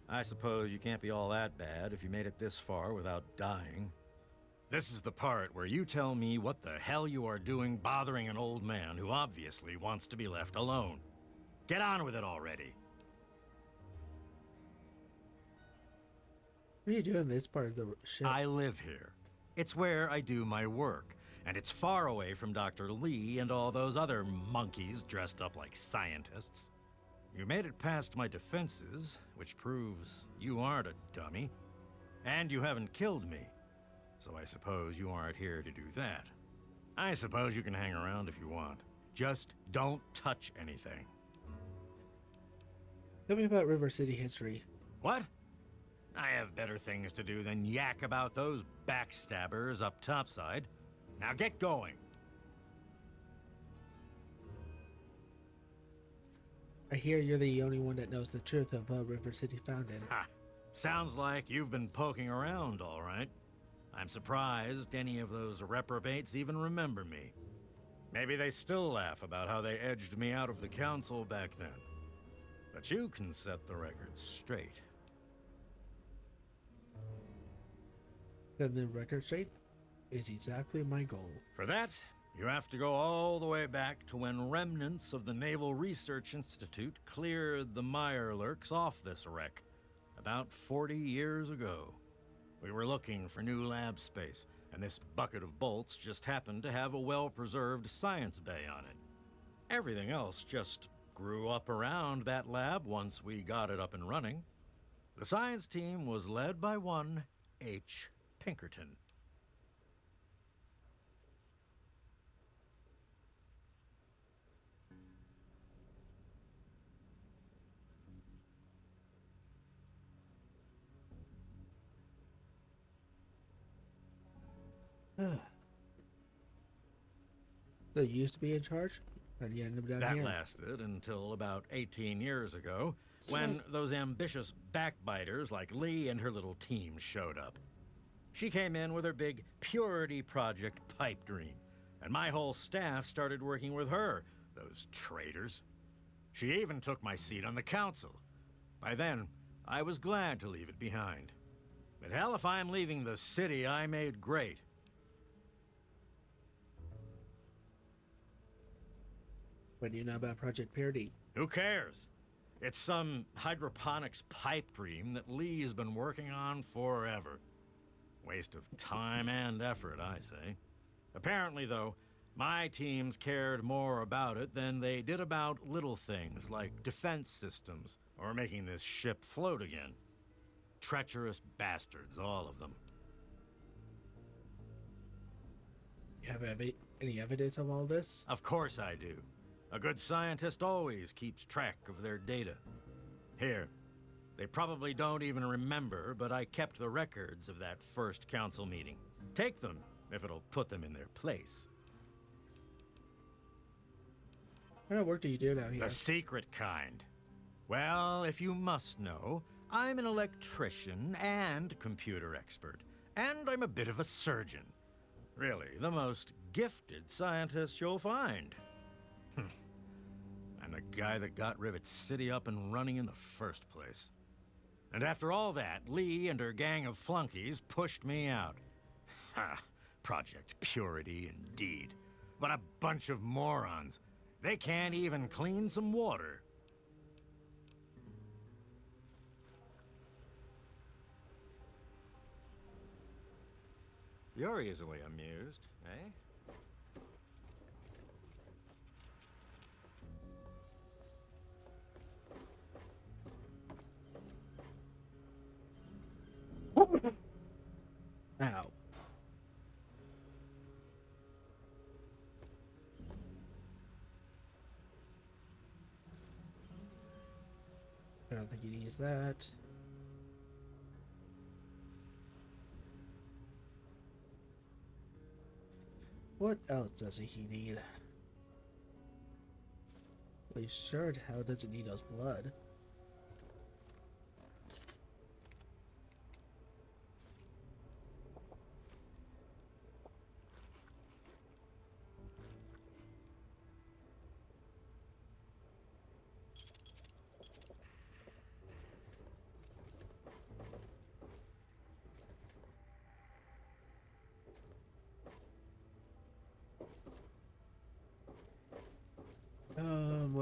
[SPEAKER 3] I suppose you can't be all that bad if you made it this far without dying. This is the part where you tell me what the hell you are doing bothering an old man who obviously wants to be left alone. Get on with it already.
[SPEAKER 7] What are you doing this part of the ship?
[SPEAKER 3] I live here. It's where I do my work, and it's far away from Dr. Lee and all those other monkeys dressed up like scientists. You made it past my defenses, which proves you aren't a dummy. And you haven't killed me. So I suppose you aren't here to do that. I suppose you can hang around if you want. Just don't touch anything.
[SPEAKER 7] Tell me about River City history.
[SPEAKER 3] What? I have better things to do than yak about those backstabbers up topside. Now get going.
[SPEAKER 7] I hear you're the only one that knows the truth of River City founded.
[SPEAKER 3] Ha! Sounds like you've been poking around, all right. I'm surprised any of those reprobates even remember me. Maybe they still laugh about how they edged me out of the council back then. But you can set the record straight.
[SPEAKER 7] Then the record straight is exactly my goal.
[SPEAKER 3] For that, you have to go all the way back to when remnants of the Naval Research Institute cleared the Mirelurks off this wreck, about 40 years ago. We were looking for new lab space, and this bucket of bolts just happened to have a well-preserved science bay on it. Everything else just grew up around that lab once we got it up and running. The science team was led by one H. Pinkerton.
[SPEAKER 7] So you used to be in charge? And you ended up down
[SPEAKER 3] That
[SPEAKER 7] here?
[SPEAKER 3] lasted until about 18 years ago, when those ambitious backbiters like Lee and her little team showed up. She came in with her big Purity Project pipe dream, and my whole staff started working with her, those traitors. She even took my seat on the council. By then, I was glad to leave it behind. But hell, if I'm leaving the city I made great.
[SPEAKER 7] What do you know about Project Purity?
[SPEAKER 3] Who cares? It's some hydroponics pipe dream that Lee's been working on forever. Waste of time and effort, I say. Apparently, though, my teams cared more about it than they did about little things like defense systems or making this ship float again. Treacherous bastards, all of them.
[SPEAKER 7] You have any evidence of all this?
[SPEAKER 3] Of course I do. A good scientist always keeps track of their data. Here, they probably don't even remember, but I kept the records of that first council meeting. Take them, if it'll put them in their place.
[SPEAKER 7] What kind of work do you do down here?
[SPEAKER 3] The secret kind. Well, if you must know, I'm an electrician and computer expert, and I'm a bit of a surgeon. Really, the most gifted scientist you'll find. I'm the guy that got Rivet City up and running in the first place. And after all that, Lee and her gang of flunkies pushed me out. Ha! Project Purity, indeed. What a bunch of morons. They can't even clean some water. You're easily amused, eh?
[SPEAKER 7] Ow. I don't think he needs that. What else does he need? Well, he sure how doesn't need those blood.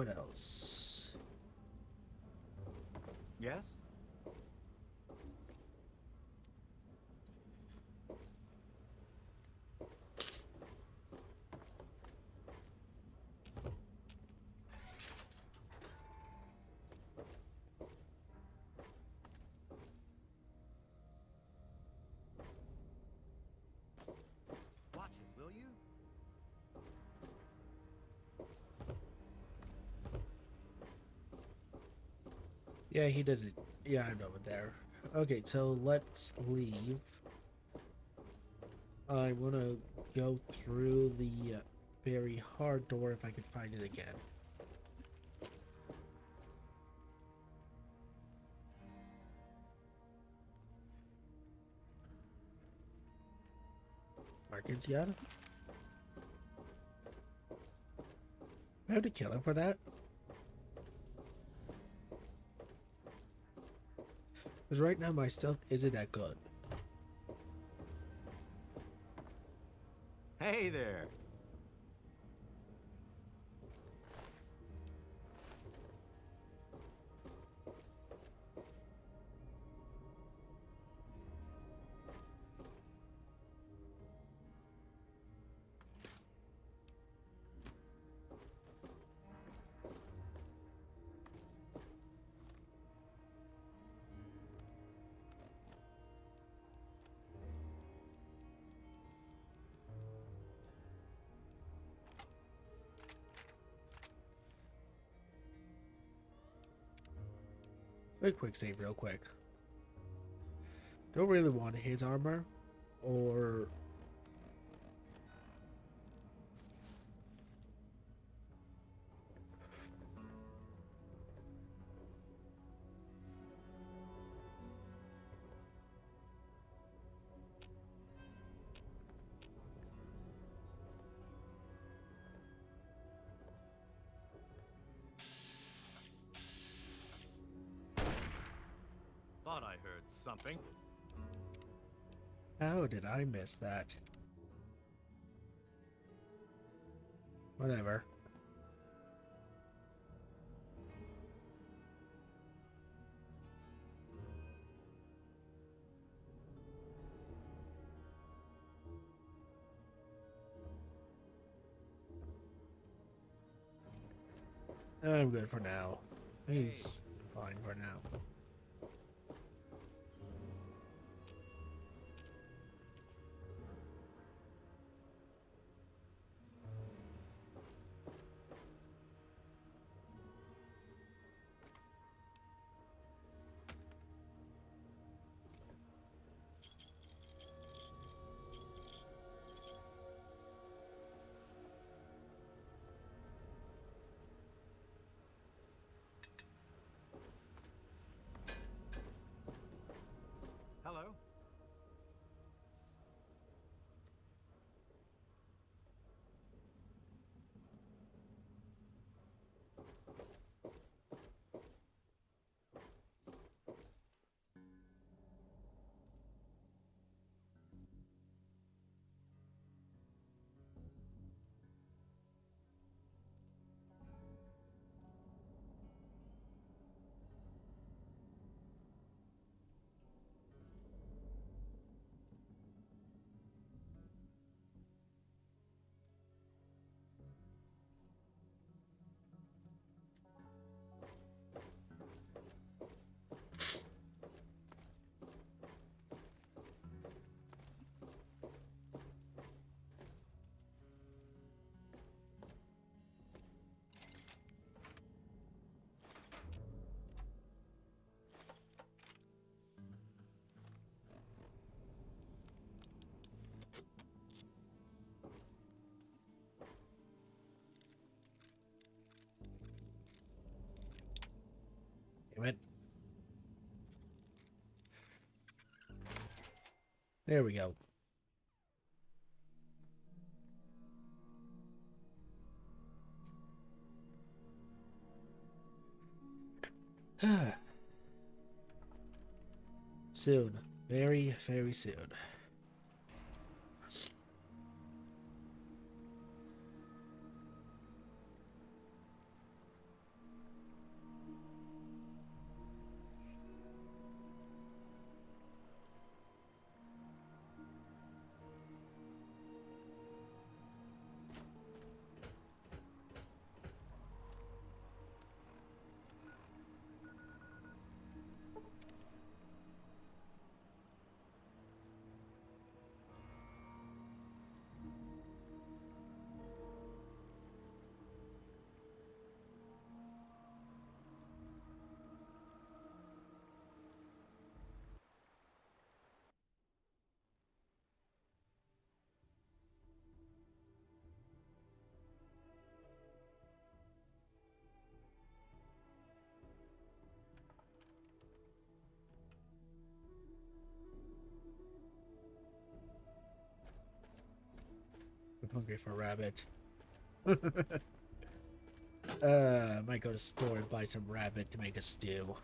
[SPEAKER 1] what else?
[SPEAKER 3] Yes?
[SPEAKER 14] Watch it, will you?
[SPEAKER 1] Yeah, he does it. Yeah, I'm over there. Okay, so let's leave. I want to go through the very hard door if I can find it again. Markinsiana? I have to kill him for that? Because right now my stealth isn't that good.
[SPEAKER 3] Hey there.
[SPEAKER 1] Quick save real quick. Don't really want his armor or
[SPEAKER 3] Thought I heard something.
[SPEAKER 1] how did I miss that? Whatever. I'm good for now. He's fine for now.
[SPEAKER 3] Hello?
[SPEAKER 1] Damn it. There we go. Soon. Very, very soon.
[SPEAKER 7] hungry for rabbit. Might go to the store and buy some rabbit to make a stew.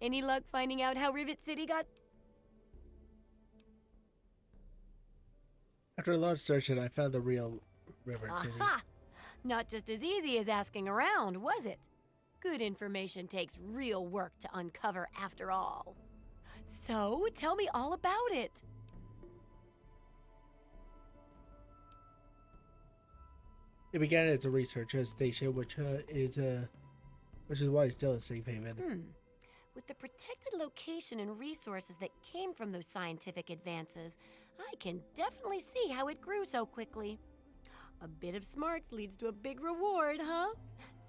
[SPEAKER 16] Any luck finding out how Rivet City got...
[SPEAKER 7] After a lot of searching, I found the real River City.
[SPEAKER 16] Aha! Not just as easy as asking around, was it? Good information takes real work to uncover after all. So, tell me all about it.
[SPEAKER 7] It began as a research station, which is why it's still a safe haven.
[SPEAKER 16] With the protected location and resources that came from those scientific advances, I can definitely see how it grew so quickly. A bit of smarts leads to a big reward, huh?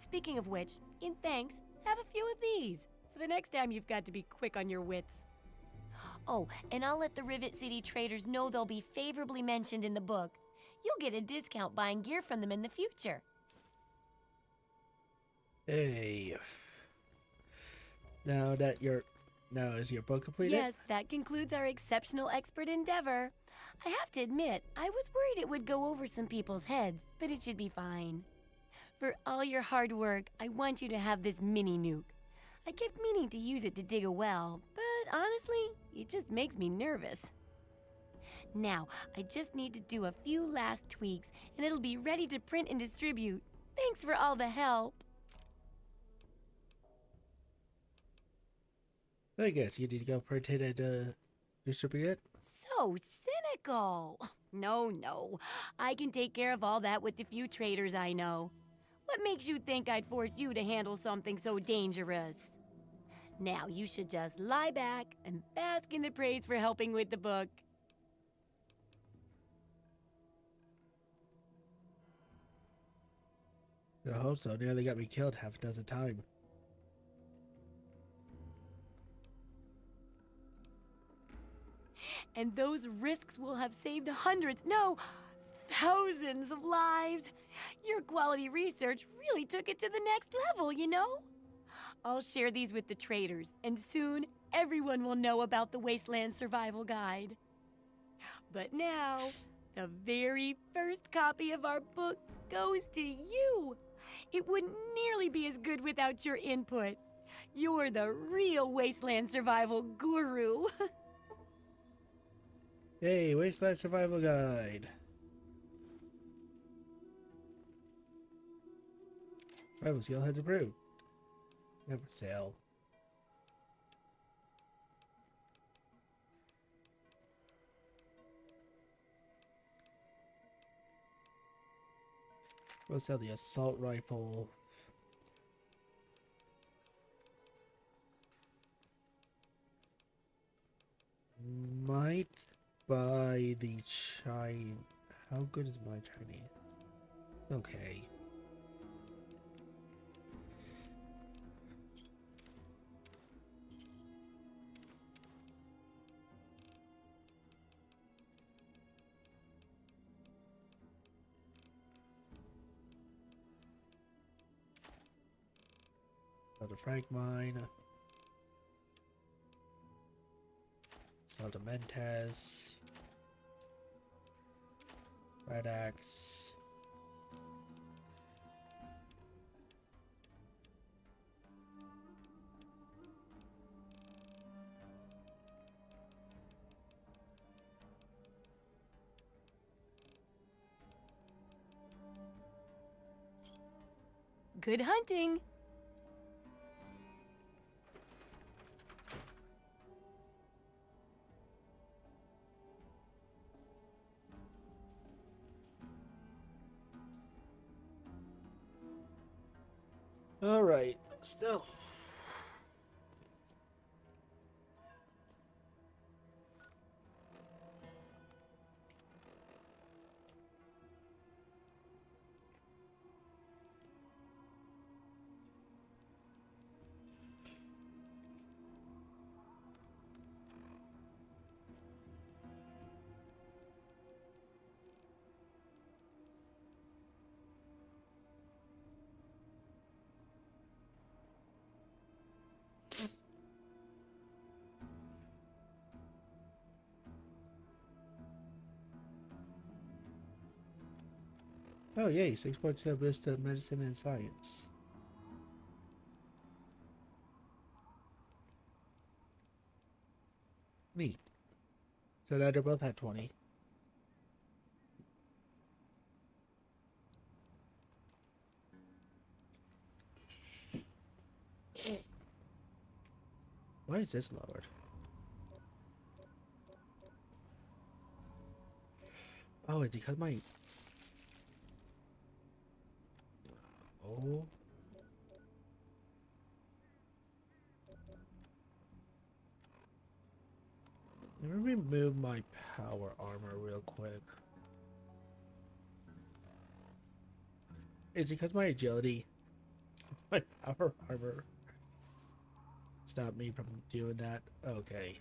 [SPEAKER 16] Speaking of which, in thanks, have a few of these for the next time you've got to be quick on your wits. Oh, and I'll let the Rivet City traders know they'll be favorably mentioned in the book. You'll get a discount buying gear from them in the future.
[SPEAKER 7] Hey. Now is your book completed?
[SPEAKER 16] Yes, that concludes our exceptional expert endeavor. I have to admit, I was worried it would go over some people's heads, but it should be fine. For all your hard work, I want you to have this mini nuke. I kept meaning to use it to dig a well, but honestly, it just makes me nervous. Now, I just need to do a few last tweaks, and it'll be ready to print and distribute. Thanks for all the help.
[SPEAKER 7] I guess you need to go print it and distribute it.
[SPEAKER 16] So cynical. No. I can take care of all that with the few traders I know. What makes you think I'd force you to handle something so dangerous? Now you should just lie back and bask in the praise for helping with the book.
[SPEAKER 7] I hope so. Nearly got me killed half a dozen times.
[SPEAKER 16] And those risks will have saved hundreds, no, thousands of lives. Your quality research really took it to the next level, you know? I'll share these with the traders, and soon everyone will know about the Wasteland Survival Guide. But now, the very first copy of our book goes to you. It wouldn't nearly be as good without your input. You're the real Wasteland Survival guru.
[SPEAKER 7] Hey, Wasteland Survival Guide. Survival skill has improved. Never sell. We'll sell the assault rifle. Might buy the Chinese. How good is my Chinese? Okay. Sell the frag mine. Sell the Mentez. Red axe.
[SPEAKER 16] Good hunting.
[SPEAKER 7] All right, still. Oh yay, 6.2 boost to medicine and science. Neat. So now they're both at 20. Why is this lowered? Oh, it's because my... Oh. Let me remove my power armor real quick. Is it because my agility? My power armor stop me from doing that? Okay.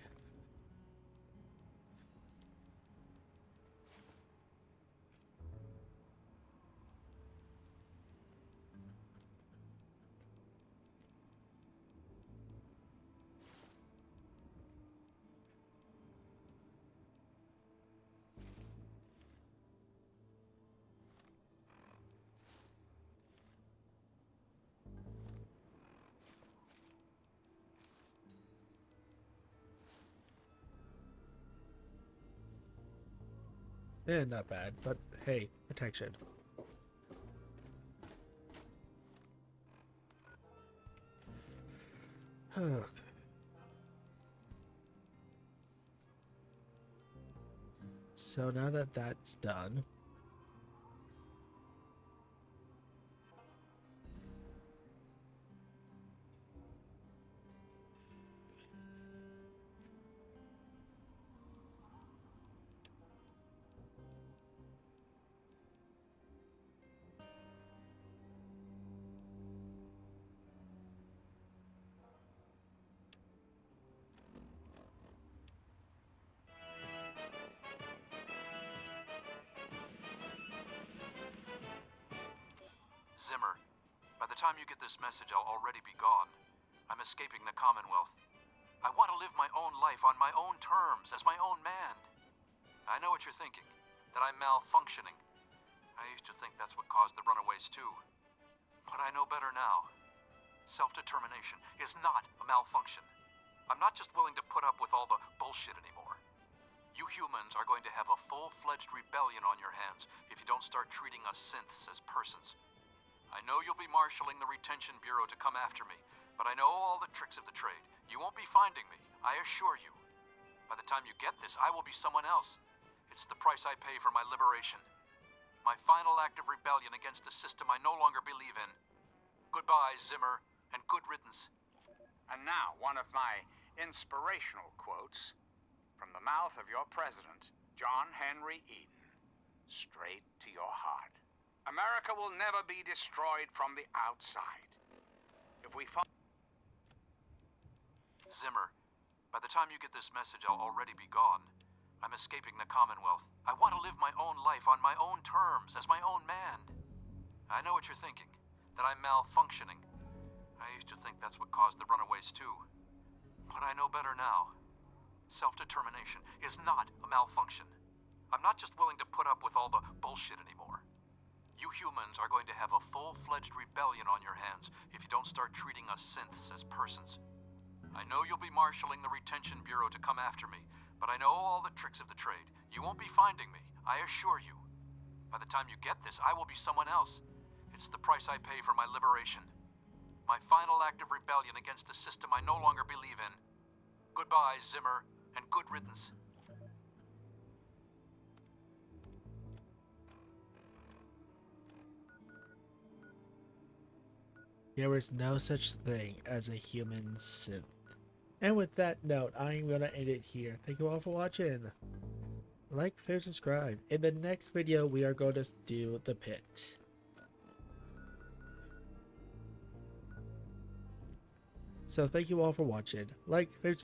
[SPEAKER 7] Yeah, not bad, but hey, protection. Okay. So now that that's done,
[SPEAKER 12] Zimmer, by the time you get this message, I'll already be gone. I'm escaping the Commonwealth. I want to live my own life on my own terms, as my own man. I know what you're thinking, that I'm malfunctioning. I used to think that's what caused the runaways too. But I know better now. Self-determination is not a malfunction. I'm not just willing to put up with all the bullshit anymore. You humans are going to have a full-fledged rebellion on your hands if you don't start treating us synths as persons. I know you'll be marshaling the Retention Bureau to come after me, but I know all the tricks of the trade. You won't be finding me, I assure you. By the time you get this, I will be someone else. It's the price I pay for my liberation. My final act of rebellion against a system I no longer believe in. Goodbye, Zimmer, and good riddance.
[SPEAKER 17] And now, one of my inspirational quotes from the mouth of your president, John Henry Eden. Straight to your heart. America will never be destroyed from the outside. If we find...
[SPEAKER 12] Zimmer, by the time you get this message, I'll already be gone. I'm escaping the Commonwealth. I want to live my own life on my own terms, as my own man. I know what you're thinking, that I'm malfunctioning. I used to think that's what caused the runaways too. But I know better now. Self-determination is not a malfunction. I'm not just willing to put up with all the bullshit anymore. You humans are going to have a full-fledged rebellion on your hands if you don't start treating us synths as persons. I know you'll be marshaling the Retention Bureau to come after me, but I know all the tricks of the trade. You won't be finding me, I assure you. By the time you get this, I will be someone else. It's the price I pay for my liberation. My final act of rebellion against a system I no longer believe in. Goodbye, Zimmer, and good riddance.
[SPEAKER 7] There is no such thing as a human synth. And with that note, I'm gonna end it here. Thank you all for watching. Like, share, subscribe. In the next video, we are going to do the pit. So thank you all for watching. Like, share,